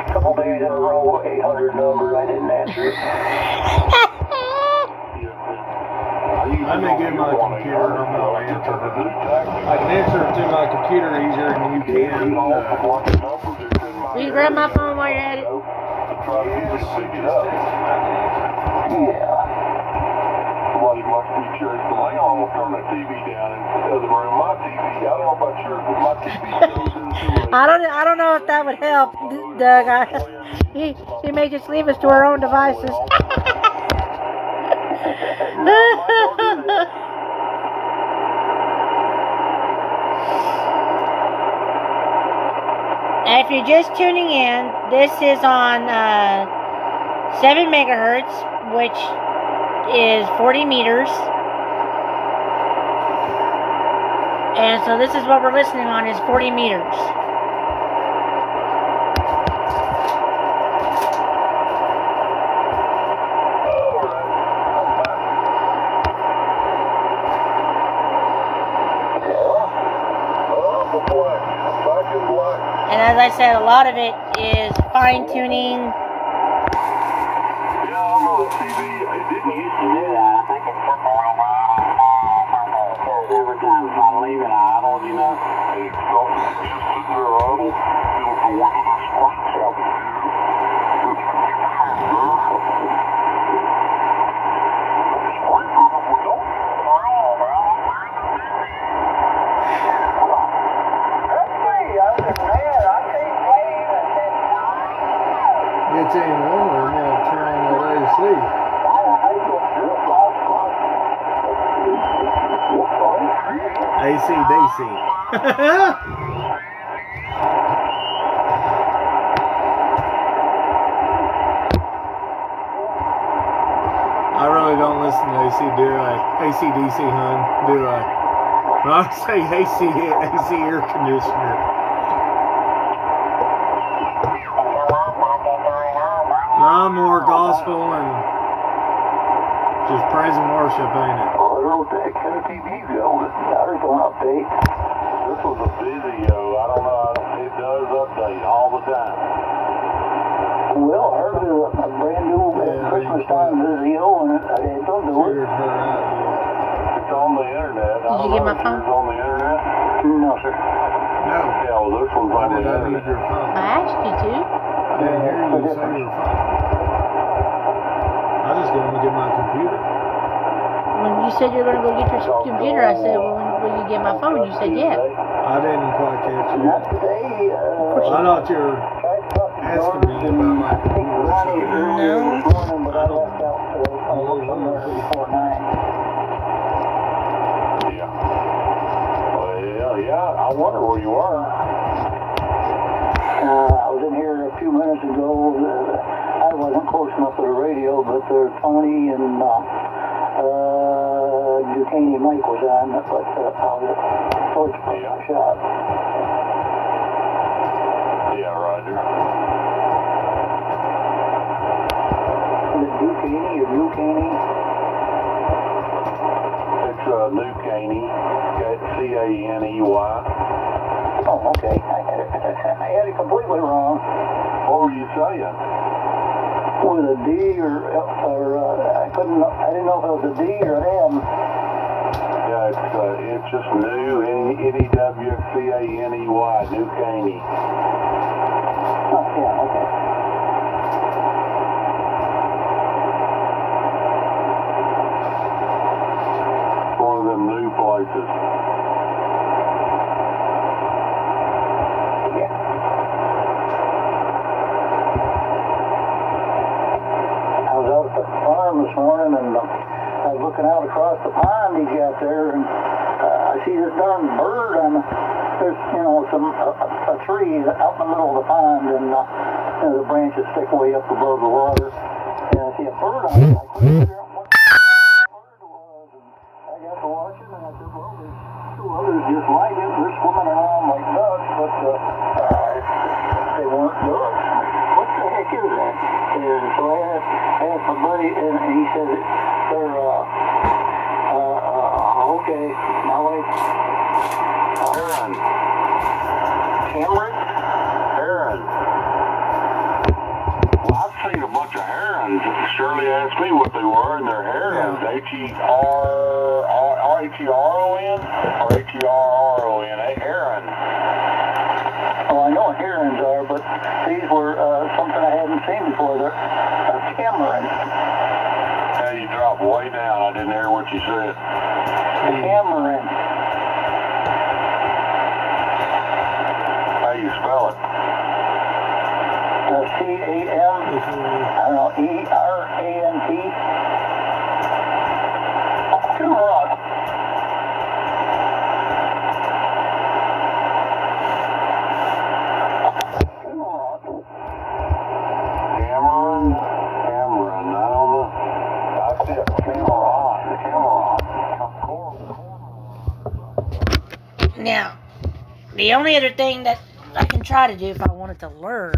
Couple days in a row, 800 number, I didn't answer it. I may get my computer and I'm not answer it. I can answer it through my computer easier than you can. Will you grab my phone while you're at it? Somebody must be church, but I almost turn the TV down in the other room. My TV, I don't know about yours, but my TV goes into I don't know if that would help, Doug. He may just leave us to our own devices. And if you're just tuning in, this is on 7 megahertz, which is 40 meters. And so this is what we're listening on, is 40 meters. And as I said, a lot of it is fine-tuning. Yeah, I'm on the TV. It didn't used to do that. I think it's something every time if I'm leaving idle, you know. It's just sitting there idle, feeling for one of those lights out there. It's ain't warmer now, trying to let us sleep. AC/DC. I really don't listen to AC, do I? AC/DC, hun, do I? When I say AC air conditioner. No, time, more gospel, and just praise and worship, ain't it? Well, I wrote that kind of TV bill. There's an update. This was a video. I don't know. It does update all the time. Well, I heard a brand new Christmas time video, and it's on the Figured her out, It's on the internet. Did you get my phone? It's on the internet. No, sir. yeah. No. Yeah, well, this one's Why on the did I need internet. your phone? I asked you to. I didn't hear you say your phone. I just going to get my computer. When you said you were going to go get your computer, I said, well, when will you get my phone? You said, yeah. I didn't quite catch you. Not today. I thought you were asking me about my computer. No. This morning, but I left out somewhere before 9. Yeah. Well, yeah. I wonder where you are. I was in here a few minutes ago. I wasn't close enough to the radio, but Tony and Duquesne Mike was on, but I was towards the shop. Yeah, Roger. Is it Duquesne or Duquesne? It's New Caney. Caney. Oh, okay. I had it completely wrong. What were you saying? With a D or I didn't know if it was a D or an M. Yeah, it's just New N-E-W-C-A-N-E-Y. New Caney. Oh, yeah, okay. It's one of them new places. This morning, and I was looking out across the pond he got there, and I see this darn bird on there's a tree out in the middle of the pond, and the branches stick way up above the water, and I see a bird on it. I couldn't figure out what the bird was, and I got to watching, and I said, well, there's 2 others just like it. They're swimming around like ducks, but they weren't ducks. What the heck is that? And so I asked my buddy, and he said they're, okay, my wife, Heron. Cameron? Heron. Well, I've seen a bunch of herons. Shirley asked me what they were, and they're herons. H-E-R-O-N or H-E-R-R-O-N. A heron. Oh, I know what herons are, but these were something I hadn't seen before. They're Cameron. Hey, you dropped way down. I didn't hear what you said. Cameron. How you spell it? C-A-M, I don't know, E-R-A-N-T. Come on. Come on. Cameron. I don't know. That's it. Cameron. Now, the only other thing that I can try to do if I wanted to learn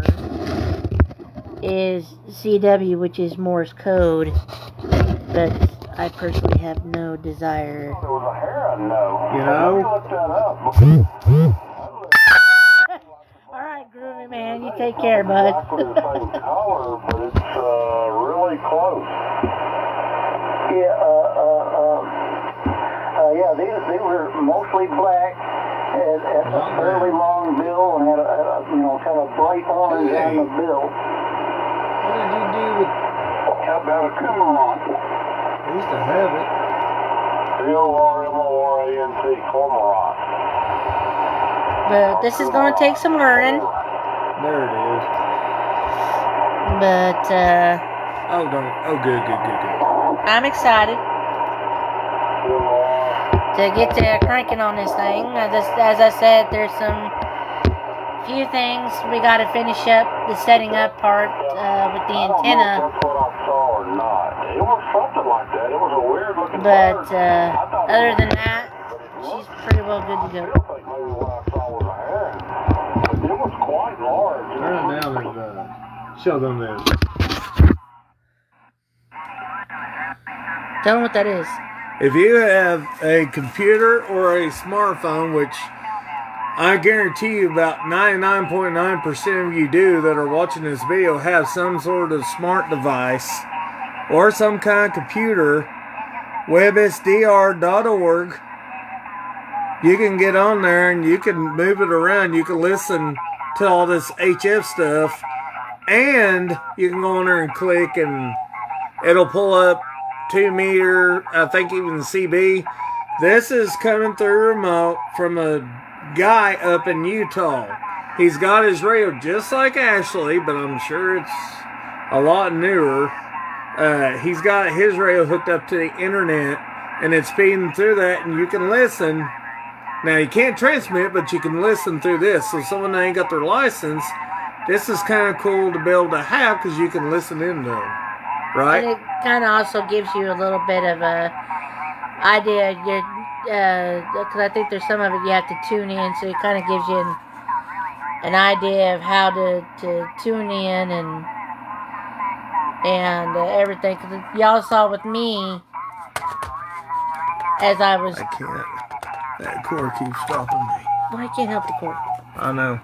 is CW, which is Morse code, but I personally have no desire. There was a heron, though. You know? Let me look that up. Alright, Groovy Man, you take care, bud. Exactly the same color, but it's really close. Yeah, they were mostly black, had a fairly long bill, and had a kind of bright orange on the bill. What did you do with... How about a cormorant? I used to have it. C-O-R-M-O-R-A-N-T, cormorant. But this is going to take some learning. There it is. But, Oh, don't. Oh, good. I'm excited to get to cranking on this thing. As I said, there's some few things we got to finish up the setting up part with the antenna. That's what I saw or not. It was something like that. It was a weird looking But bird. other than that, she's pretty well good to I go. still think maybe what I saw was a heron. But it was quite large. Turn it down and show them this. Tell them what that is. If you have a computer or a smartphone, which I guarantee you about 99.9% of you do that are watching this video have some sort of smart device or some kind of computer, websdr.org, you can get on there and you can move it around. You can listen to all this HF stuff, and you can go on there and click and it'll pull up 2 meter, I think even CB. This is coming through remote from a guy up in Utah. He's got his radio just like Ashley, but I'm sure it's a lot newer. He's got his radio hooked up to the internet, and it's feeding through that, and you can listen. Now, you can't transmit, but you can listen through this. So someone that ain't got their license, this is kind of cool to be able to have because you can listen into them, right? And it kind of also gives you a little bit of a idea, because I think there's some of it you have to tune in, so it kind of gives you an idea of how to tune in and everything. Because y'all saw with me, as I was... I can't. That cord keeps stopping me. Well, I can't help the cord. I know.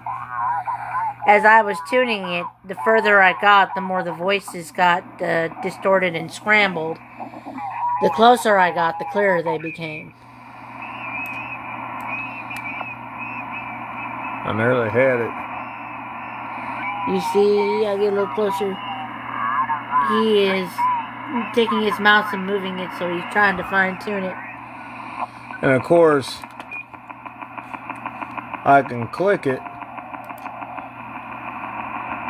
As I was tuning it, the further I got, the more the voices got distorted and scrambled. The closer I got, the clearer they became. I nearly had it. You see, I'll get a little closer. He is taking his mouse and moving it, so he's trying to fine-tune it. And of course, I can click it.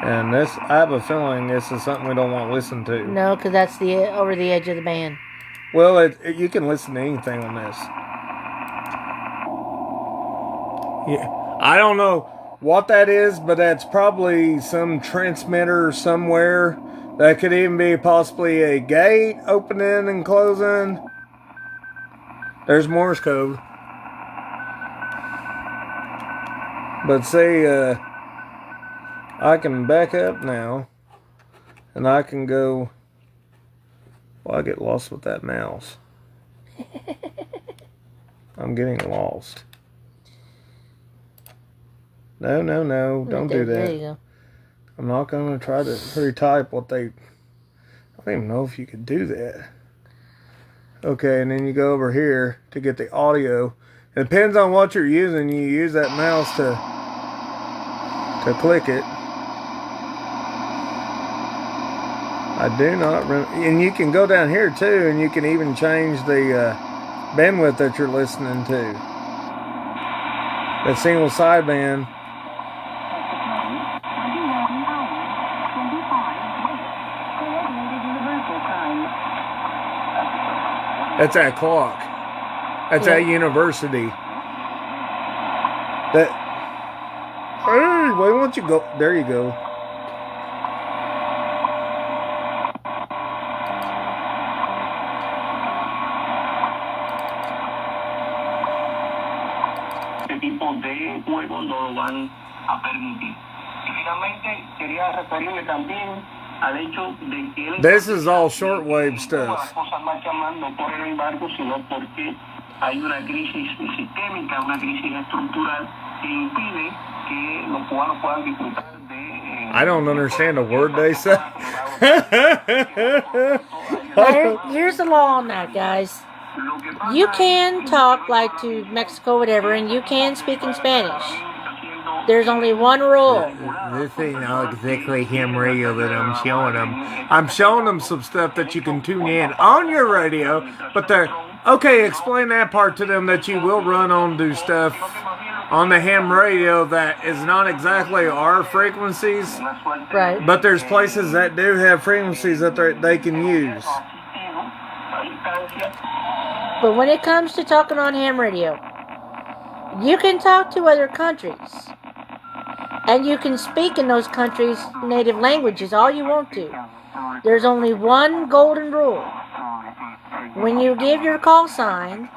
And this, I have a feeling this is something we don't want to listen to. No, because that's the over the edge of the band. Well, you can listen to anything on this. Yeah, I don't know what that is, but that's probably some transmitter somewhere. That could even be possibly a gate opening and closing. There's Morse code. But see, I can back up now, and I can go. Well, I get lost with that mouse. I'm getting lost. No, don't do that. There you go. I'm not going to try to retype what they... I don't even know if you could do that. Okay, and then you go over here to get the audio. It depends on what you're using. You use that mouse to click it. I do not... And you can go down here too, and you can even change the bandwidth that you're listening to. That single sideband. That's that clock. That's that university. That. Hey, why don't you go? There you go. Este tipo de juegos no lo van a permitir. Y finalmente quería referirme también al hecho de que this is all shortwave stuff. Las cosas marchan no por el embargo, sino porque hay una crisis sistémica, una crisis estructural que impide que los cubanos puedan disfrutar de... I don't understand a word they say. Here's the law on that, guys. You can talk like to Mexico, whatever, and you can speak in Spanish. There's only one rule. This ain't not exactly ham radio that I'm showing them. I'm showing them some stuff that you can tune in on your radio, but they're... Okay, explain that part to them, that you will run on do stuff on the ham radio that is not exactly our frequencies. Right. But there's places that do have frequencies that they can use. But when it comes to talking on ham radio, you can talk to other countries. And you can speak in those countries' native languages all you want to. There's only one golden rule. When you give your call sign,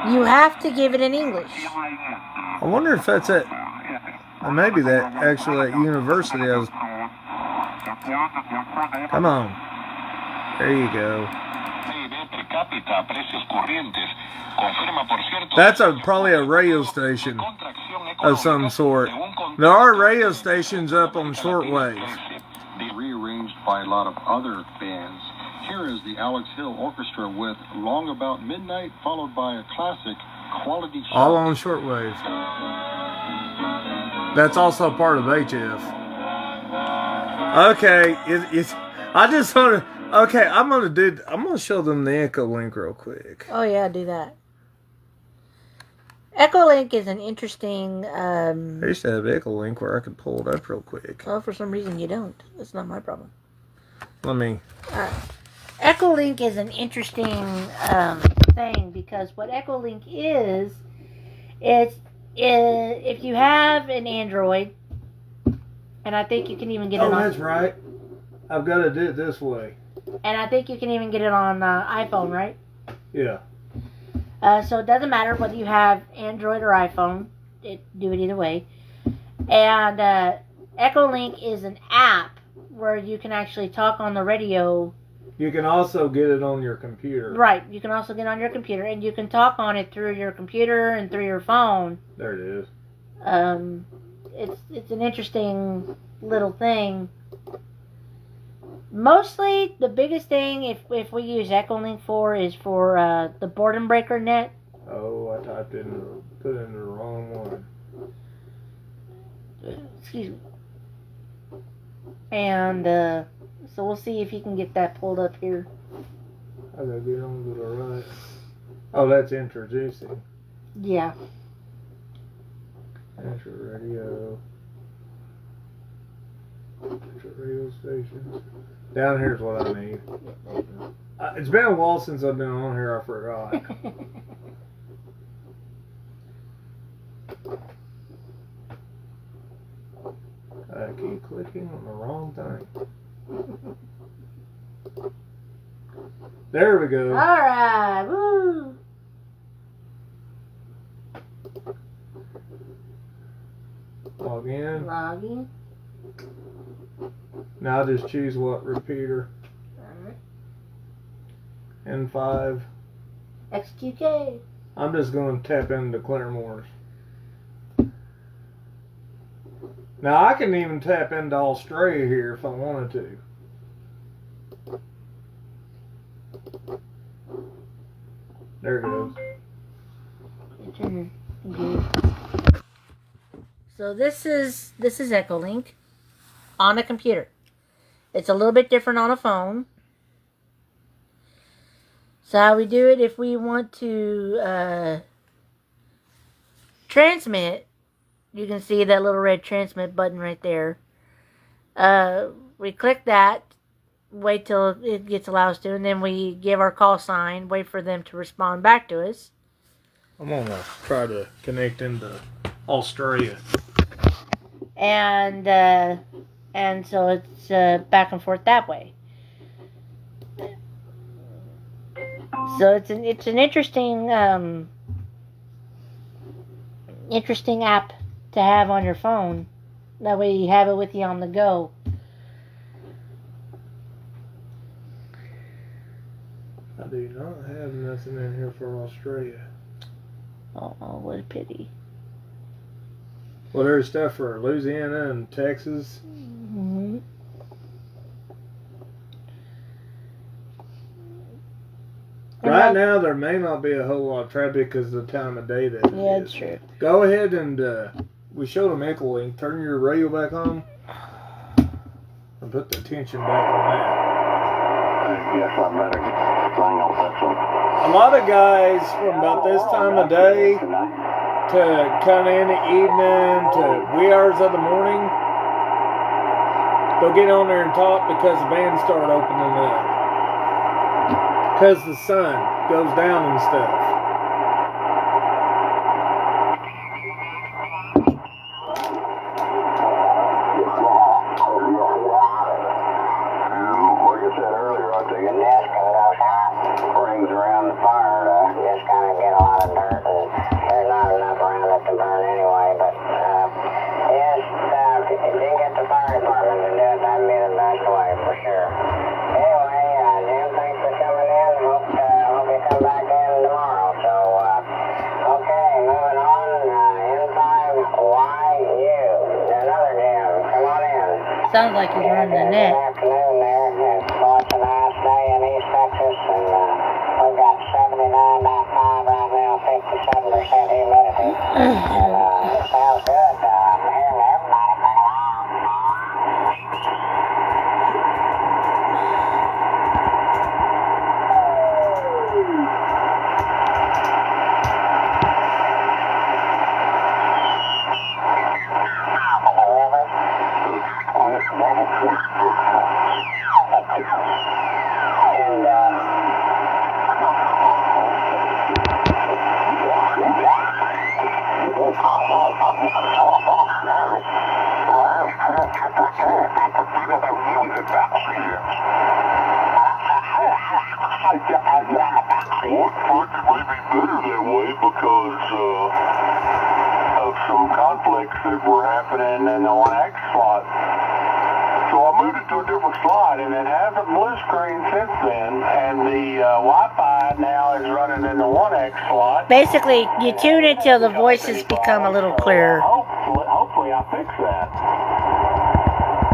you have to give it in English. I wonder if that's at... Or maybe that actually at university. Come on. There you go. cápita a precios corrientes. Confirma, por cierto, That's probably a radio station of some sort. There are radio stations up on shortwave. Rearranged by a lot of other bands. Here is the Alex Hill Orchestra with Long About Midnight, followed by a classic, Quality Shot. All on shortwave. That's also part of HF. Okay, I just want to. Okay, I'm gonna show them the Echolink real quick. Oh yeah, do that. Echolink is an interesting. I used to have Echolink where I could pull it up real quick. Oh, for some reason you don't. That's not my problem. Let me. Echolink is an interesting thing because what Echolink is if you have an Android, and I think you can even get it on. Oh, that's right. I've got to do it this way. And I think you can even get it on iPhone, right? Yeah. So it doesn't matter whether you have Android or iPhone. Do it either way. And Echolink is an app where you can actually talk on the radio. You can also get it on your computer. Right. You can also get it on your computer, and you can talk on it through your computer and through your phone. There it is. It's an interesting little thing. Mostly, the biggest thing, if we use Echolink for, is for the boredom breaker net. Oh, I put in the wrong one. Excuse me. And so we'll see if you can get that pulled up here. I gotta get on to the right. Oh, that's introducing. Yeah. Enter radio. Enter radio stations. Down here's what I need. It's been a while since I've been on here. I forgot. I keep clicking on the wrong thing. There we go. Alright, woo! Log in. Log in. Now I just choose what repeater. Alright. N5. XQK. I'm just going to tap into Claremores. Now I can even tap into Australia here if I wanted to. There it goes. So this is Echolink on a computer. It's a little bit different on a phone. So how we do it, if we want to transmit, you can see that little red transmit button right there. We click that, wait till it gets allowed us to, and then we give our call sign, wait for them to respond back to us. I'm going to try to connect into Australia. And so it's back and forth that way. So it's an interesting interesting app to have on your phone. That way you have it with you on the go. I do not have nothing in here for Australia. Oh, what a pity. Well, there's stuff for Louisiana and Texas. Mm-hmm. Right now, there may not be a whole lot of traffic because of the time of day that it Yeah, is. that's true. Go ahead and we showed them Echolink. Turn your radio back on and put the attention back on that. Yes, I better hang on this one. A lot of guys from about this time of day to kind of in the evening to wee hours of the morning, they'll get on there and talk because the bands start opening up. Because the sun goes down and stuff. Like I said earlier, I think it rings around the fire to just kind of get a lot of dirt, and there's not enough around it to burn anyway. But yes, if you can get the fire department to do it, that'd be the best way for sure. Anyway, Jim, thanks for coming in. Hope you Sounds like he's running the net. Afternoon there. It's a nice day in East Texas, and we've got 79.5 right now, 57% humidity. And it sounds good. I'm hearing everybody pretty well. Of some conflicts that were happening in the 1X slot. So I moved it to a different slot, and it hasn't blue screened since then, and the Wi-Fi now is running in the 1X slot. Basically, you tune it till the voices become a little clearer. Hopefully I fix that.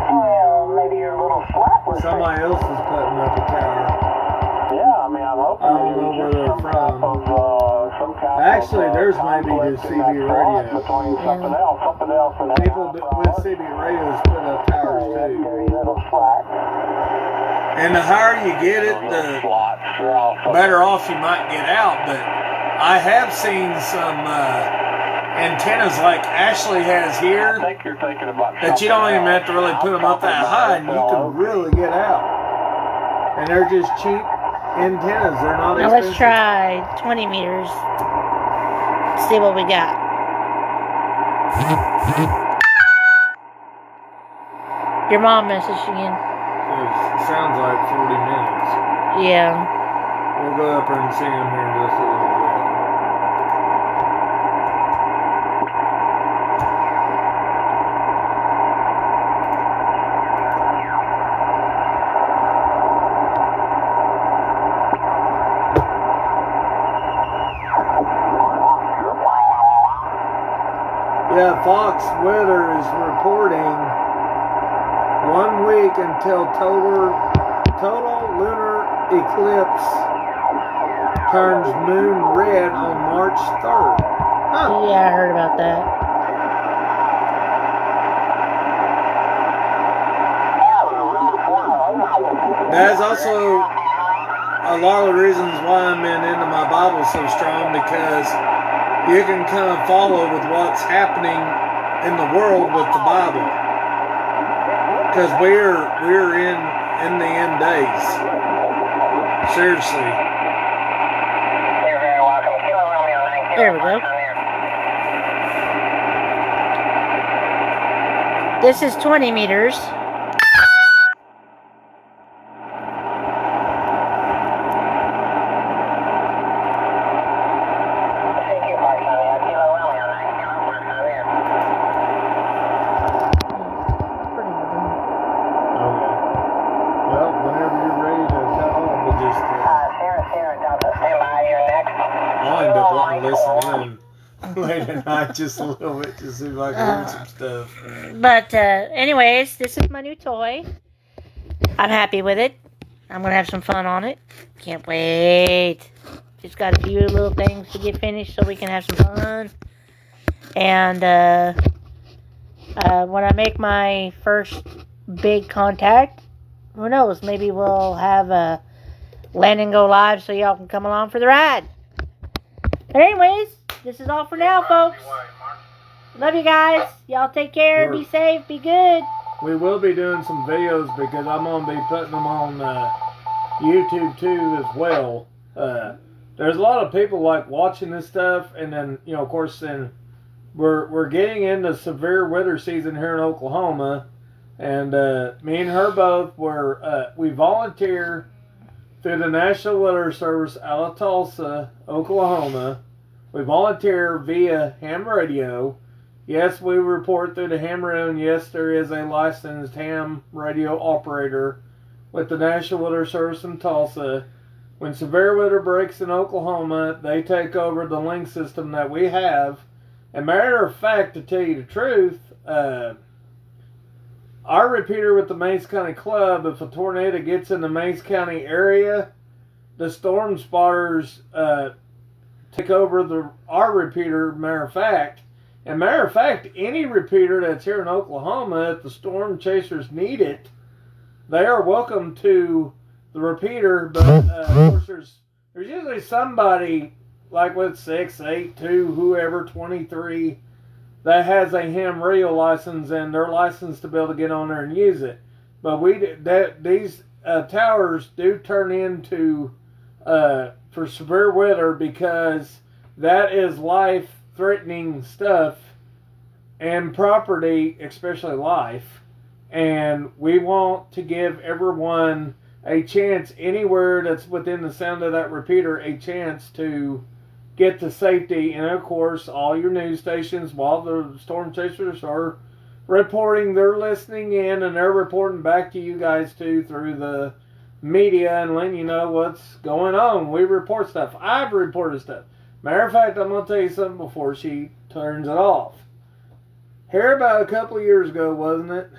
Well, maybe your little slot was Somebody else is putting up a tower. Yeah, I mean, I'm hoping I don't know where they're from. Actually, there's maybe just CB radio. Between something else, and People with CB radios put up towers too. And the higher you get it, the better off you might get out. But I have seen some antennas like Ashley has here I think you're thinking about that you don't even have to really put them up that high, and you can really get out. And they're just cheap antennas. They're not Now expensive. let's try 20 meters. See what we got. Your mom messaged again. It sounds like 40 minutes. Yeah. We'll go up there and see them here in just a little bit. Yeah, Fox Weather is reporting 1 week until total lunar eclipse turns moon red on March 3rd. Huh. Yeah, I heard about that. That's also a lot of the reasons why I'm into my Bible so strong, because you can kind of follow with what's happening in the world with the Bible. Because we're in the end days. Seriously. You're very welcome. Kilo Romeo 9 There we go. This is 20 meters. Late at night, just a little bit to see if I can hear some stuff. But anyways, this is my new toy. I'm happy with it. I'm gonna have some fun on it. Can't wait. Just got a few little things to get finished so we can have some fun. And when I make my first big contact, who knows? Maybe we'll have a land and go live so y'all can come along for the ride. But anyways, this is all for now, folks. Love you guys. Y'all take care. Be safe. Be good. We will be doing some videos because I'm going to be putting them on YouTube too as well. There's a lot of people like watching this stuff, and then, you know, of course, then we're getting into severe weather season here in Oklahoma, and me and her both we volunteer through the National Weather Service out of Tulsa, Oklahoma. We volunteer via ham radio. Yes, we report through the ham radio, and yes, there is a licensed ham radio operator with the National Weather Service in Tulsa. When severe weather breaks in Oklahoma, they take over the link system that we have. And matter of fact, to tell you the truth, our repeater with the Mays County Club, if a tornado gets in the Mays County area, the storm spotters take over our repeater, matter of fact. And matter of fact, any repeater that's here in Oklahoma, if the storm chasers need it, they are welcome to the repeater. But of course, there's usually somebody like with 6, 8, 2, whoever, 23, that has a ham radio license and they're licensed to be able to get on there and use it. But these towers do turn into for severe weather, because that is life-threatening stuff and property, especially life. And we want to give everyone a chance, anywhere that's within the sound of that repeater, a chance to get to safety. And of course, all your news stations, while the storm chasers are reporting, they're listening in and they're reporting back to you guys too through the media and letting you know what's going on. We report stuff. I've reported stuff. Matter of fact, I'm going to tell you something before she turns it off. Here about a couple of years ago, wasn't it?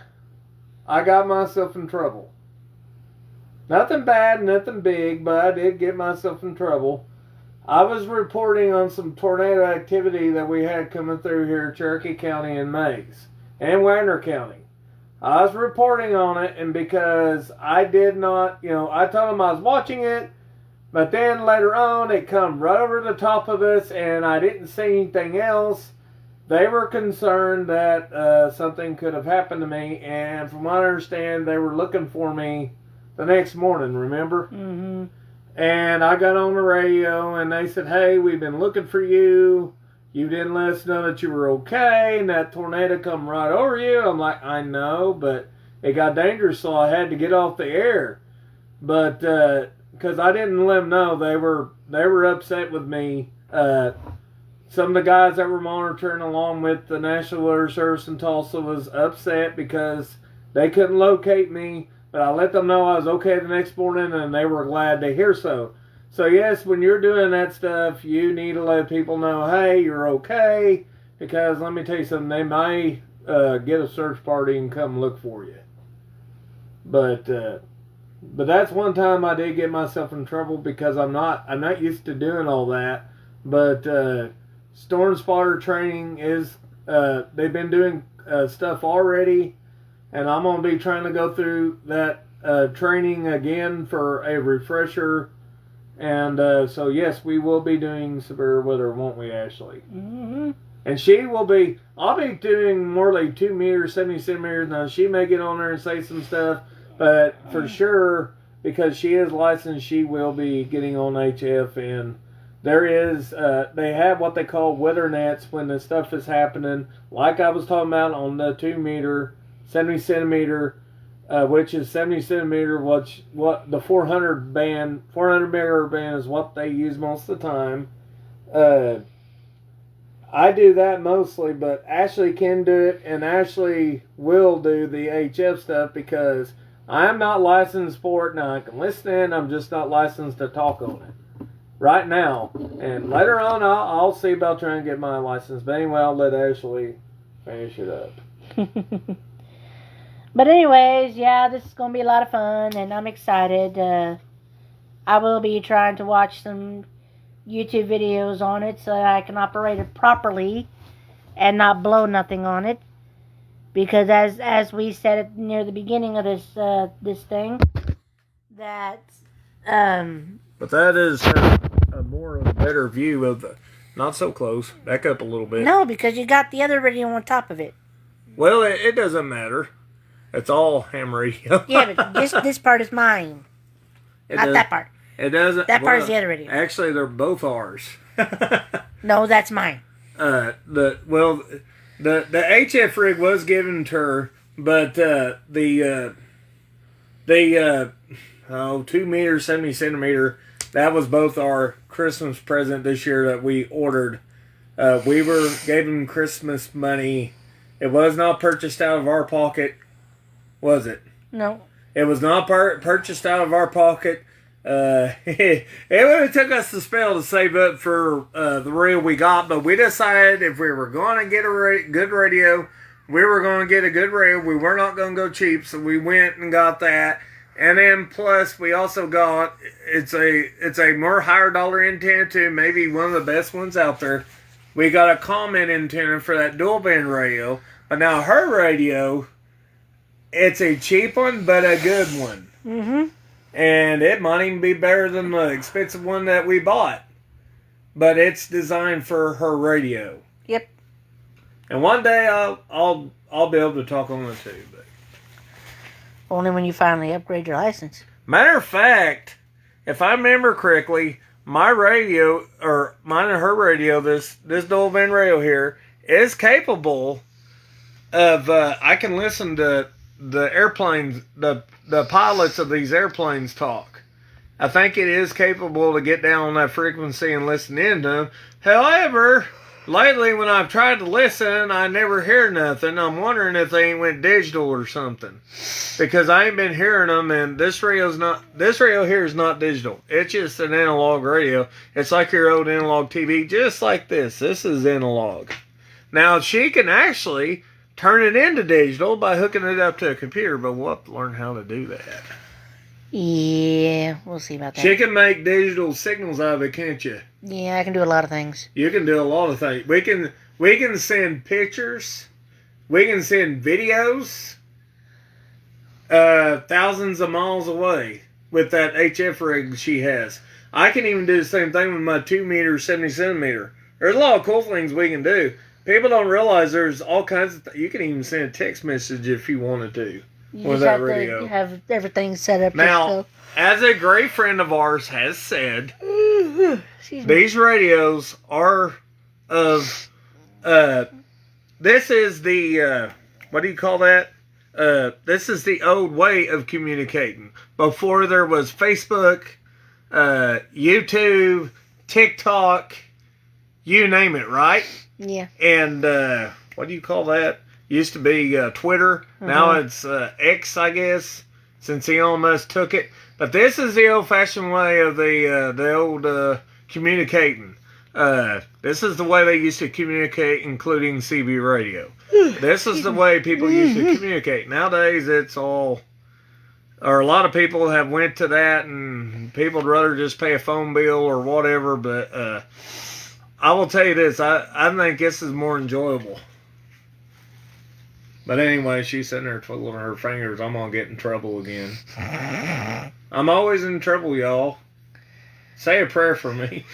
I got myself in trouble. Nothing bad, nothing big, but I did get myself in trouble. I was reporting on some tornado activity that we had coming through here, Cherokee County and Mays, and Wagner County. I was reporting on it, and because I did not, I told them I was watching it, but then later on it come right over the top of us, and I didn't see anything else. They were concerned that something could have happened to me, and from what I understand, they were looking for me the next morning, remember? Mm-hmm. And I got on the radio, and they said, hey, we've been looking for you. You didn't let us know that you were okay, and that tornado come right over you. I'm like, I know, but it got dangerous, so I had to get off the air. But because I didn't let them know, they were upset with me. Some of the guys that were monitoring along with the National Weather Service in Tulsa was upset because they couldn't locate me. But I let them know I was okay the next morning, and they were glad to hear so. So yes, when you're doing that stuff, you need to let people know, hey, you're okay. Because let me tell you something, they may get a search party and come look for you. But that's one time I did get myself in trouble, because I'm not used to doing all that. But storm spotter training is they've been doing stuff already. And I'm going to be trying to go through that training again for a refresher. And so, yes, we will be doing severe weather, won't we, Ashley? Mm-hmm. And I'll be doing more like 2 meters, 70 centimeters. Now, she may get on there and say some stuff. But for sure, because she is licensed, she will be getting on HF. And there is, they have what they call weather nets when the stuff is happening. Like I was talking about on the 2 meter. 70 centimeter, which is 70 centimeter, what the 400 megahertz band is what they use most of the time. I do that mostly, but Ashley can do it, and Ashley will do the HF stuff, because I'm not licensed for it. Now, I can listen in, I'm just not licensed to talk on it right now. And later on, I'll see about trying to get my license. But anyway, I'll let Ashley finish it up. But anyways, yeah, this is going to be a lot of fun, and I'm excited. I will be trying to watch some YouTube videos on it so that I can operate it properly and not blow nothing on it. Because as we said near the beginning of this thing, that but that is a more of a better view of the, not so close. Back up a little bit. No, because you got the other radio on top of it. Well, it doesn't matter. It's all ham radio. Yeah, but this part is mine. Not that part. It doesn't. That part is the other radio. Actually, they're both ours. No, that's mine. The HF rig was given to her, but the 2 meter, 70 centimeter, that was both our Christmas present this year that we ordered. We gave them Christmas money. It was not purchased out of our pocket. Was it? No. It was not purchased out of our pocket. It would have took us a spell to save up for the radio we got, but we decided if we were going to get a good radio, we were going to get a good radio. We were not going to go cheap, so we went and got that. And then plus we also got it's a more higher dollar antenna too, maybe one of the best ones out there. We got a comment antenna for that dual band radio. But now her radio, it's a cheap one but a good one. Mm-hmm. And it might even be better than the expensive one that we bought. But it's designed for her radio. Yep. And one day I'll be able to talk on it too. But Only when you finally upgrade your license. matter of fact, if I remember correctly, my radio, or mine and her radio, this dual band radio here, is capable of, I can listen to the airplanes, the pilots of these airplanes talk. I think it is capable to get down on that frequency and listen in to them. However, lately when I've tried to listen, I never hear nothing. I'm wondering if they ain't went digital or something. Because I ain't been hearing them, and this radio here is not digital. It's just an analog radio. It's like your old analog TV, just like this. This is analog. Now, she can actually turn it into digital by hooking it up to a computer, but we'll have to learn how to do that. Yeah, we'll see about that. She can make digital signals out of it, can't you? Yeah, I can do a lot of things. You can do a lot of things. We can send pictures. We can send videos thousands of miles away with that HF rig she has. I can even do the same thing with my 2 meter, 70 centimeter. There's a lot of cool things we can do. People don't realize there's all kinds of you can even send a text message if you wanted to. You with just that have radio. to have everything set up. Now, as a great friend of ours has said, Excuse me. these radios are of, this is the, what do you call that? This is the old way of communicating. Before there was Facebook, YouTube, TikTok, you name it, right? Yeah. And, what do you call that? Used to be Twitter. Now it's X, I guess, since Elon Musk took it. But this is the old-fashioned way of the old communicating. This is the way they used to communicate, including CB radio. This is the way people used to communicate. Nowadays, it's all, or a lot of people have went to that, and people would rather just pay a phone bill or whatever. But I will tell you this: I think this is more enjoyable. But anyway, she's sitting there twiddling her fingers. I'm gonna get in trouble again. I'm always in trouble, y'all. Say a prayer for me.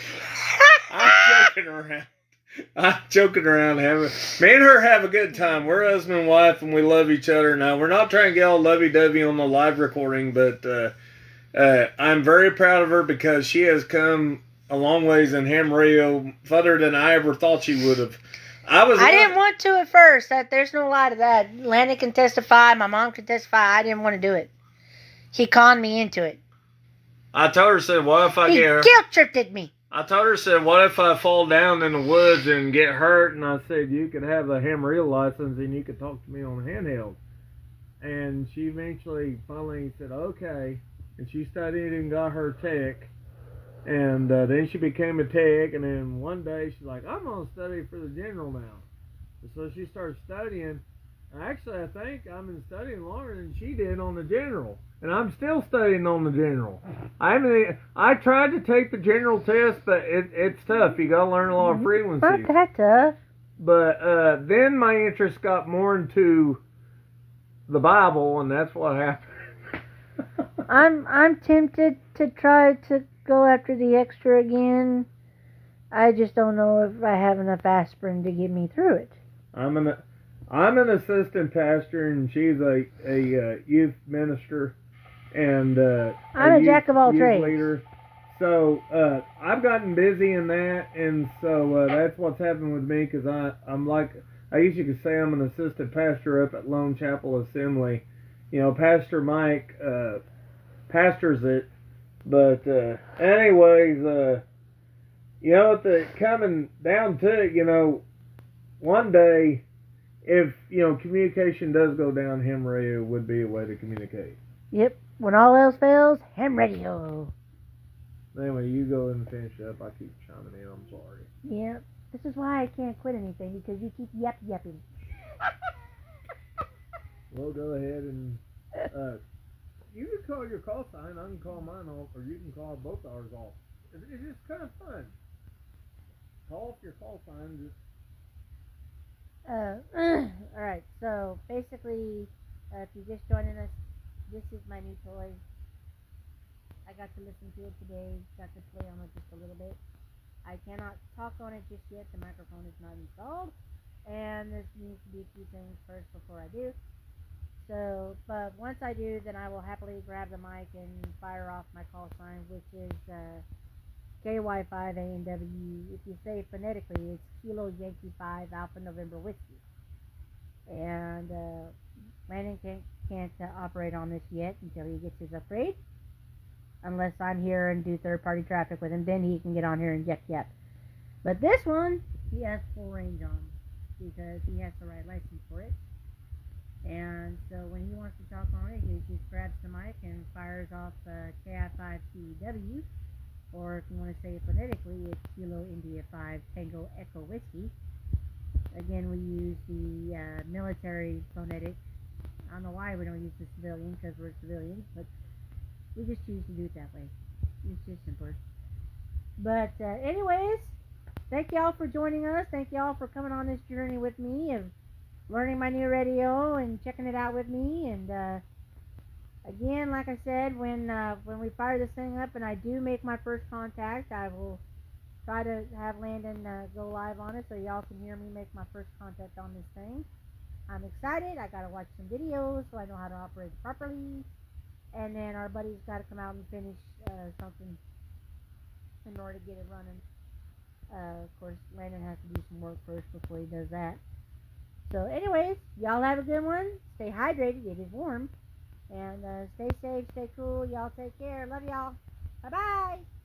I'm joking around. Me and her have a good time. We're husband and wife, and we love each other. Now, we're not trying to get all lovey-dovey on the live recording, but I'm very proud of her because she has come a long ways in ham radio, further than I ever thought she would have. I didn't want to at first. There's no lie to that. Landon can testify. My mom can testify. I didn't want to do it. He conned me into it. I told her, said, what if I He get her? guilt-tripped me. I told her, said, what if I fall down in the woods and get hurt? And I said, you could have a ham radio license and you could talk to me on handheld. And she finally said, okay. And she studied and got her tech. And then she became a tech. And then one day she's like, I'm going to study for the general now. And so she started studying. Actually, I think I've been studying longer than she did on the general. And I'm still studying on the general. I tried to take the general test, but it's tough. You got to learn a lot of frequencies. Not that tough. But then my interest got more into the Bible, and that's what happened. I'm tempted to try to go after the extra again. I just don't know if I have enough aspirin to get me through it. I'm an assistant pastor, and she's a youth minister, and I'm a jack of all youth trades. Leader. So I've gotten busy in that, and so that's what's happened with me. Because I'm like, I usually could say I'm an assistant pastor up at Lone Chapel Assembly. You know, Pastor Mike pastors it, but anyways, you know, coming down to it, you know, one day, if, you know, communication does go down, ham radio would be a way to communicate. Yep. When all else fails, ham radio. Anyway, you go and finish up. I keep chiming in. I'm sorry. Yep. This is why I can't quit anything, because you keep yapping. we'll go ahead and you can call your call sign. I can call mine off, or you can call both ours off. It's just kind of fun. Call off your call sign. Just Alright, so basically, if you're just joining us, this is my new toy. I got to listen to it today, got to play on it just a little bit. I cannot talk on it just yet, the microphone is not installed, and there needs to be a few things first before I do. So, but once I do, then I will happily grab the mic and fire off my call sign, which is KY5ANW. If you say it phonetically, it's Kilo Yankee 5 Alpha November Whiskey. And Landon can't operate on this yet until he gets his upgrade. Unless I'm here and do third-party traffic with him, then he can get on here and yep. But this one, he has full range on because he has the right license for it. And so when he wants to talk on it, he just grabs the mic and fires off KI5CW. Or if you want to say it phonetically, it's Kilo India 5 Tango Echo Whiskey. Again, we use the military phonetic. I don't know why we don't use the civilian, because we're civilians, but we just choose to do it that way. It's just simpler. But anyways, thank y'all for joining us. Thank y'all for coming on this journey with me of learning my new radio and checking it out with me. And again, like I said, when we fire this thing up and I do make my first contact, I will try to have Landon go live on it so y'all can hear me make my first contact on this thing. I'm excited. I gotta watch some videos so I know how to operate it properly. And then our buddy's got to come out and finish something in order to get it running. Of course, Landon has to do some work first before he does that. So anyways, y'all have a good one. Stay hydrated. It is warm. And stay safe, stay cool. Y'all take care. Love y'all. Bye-bye.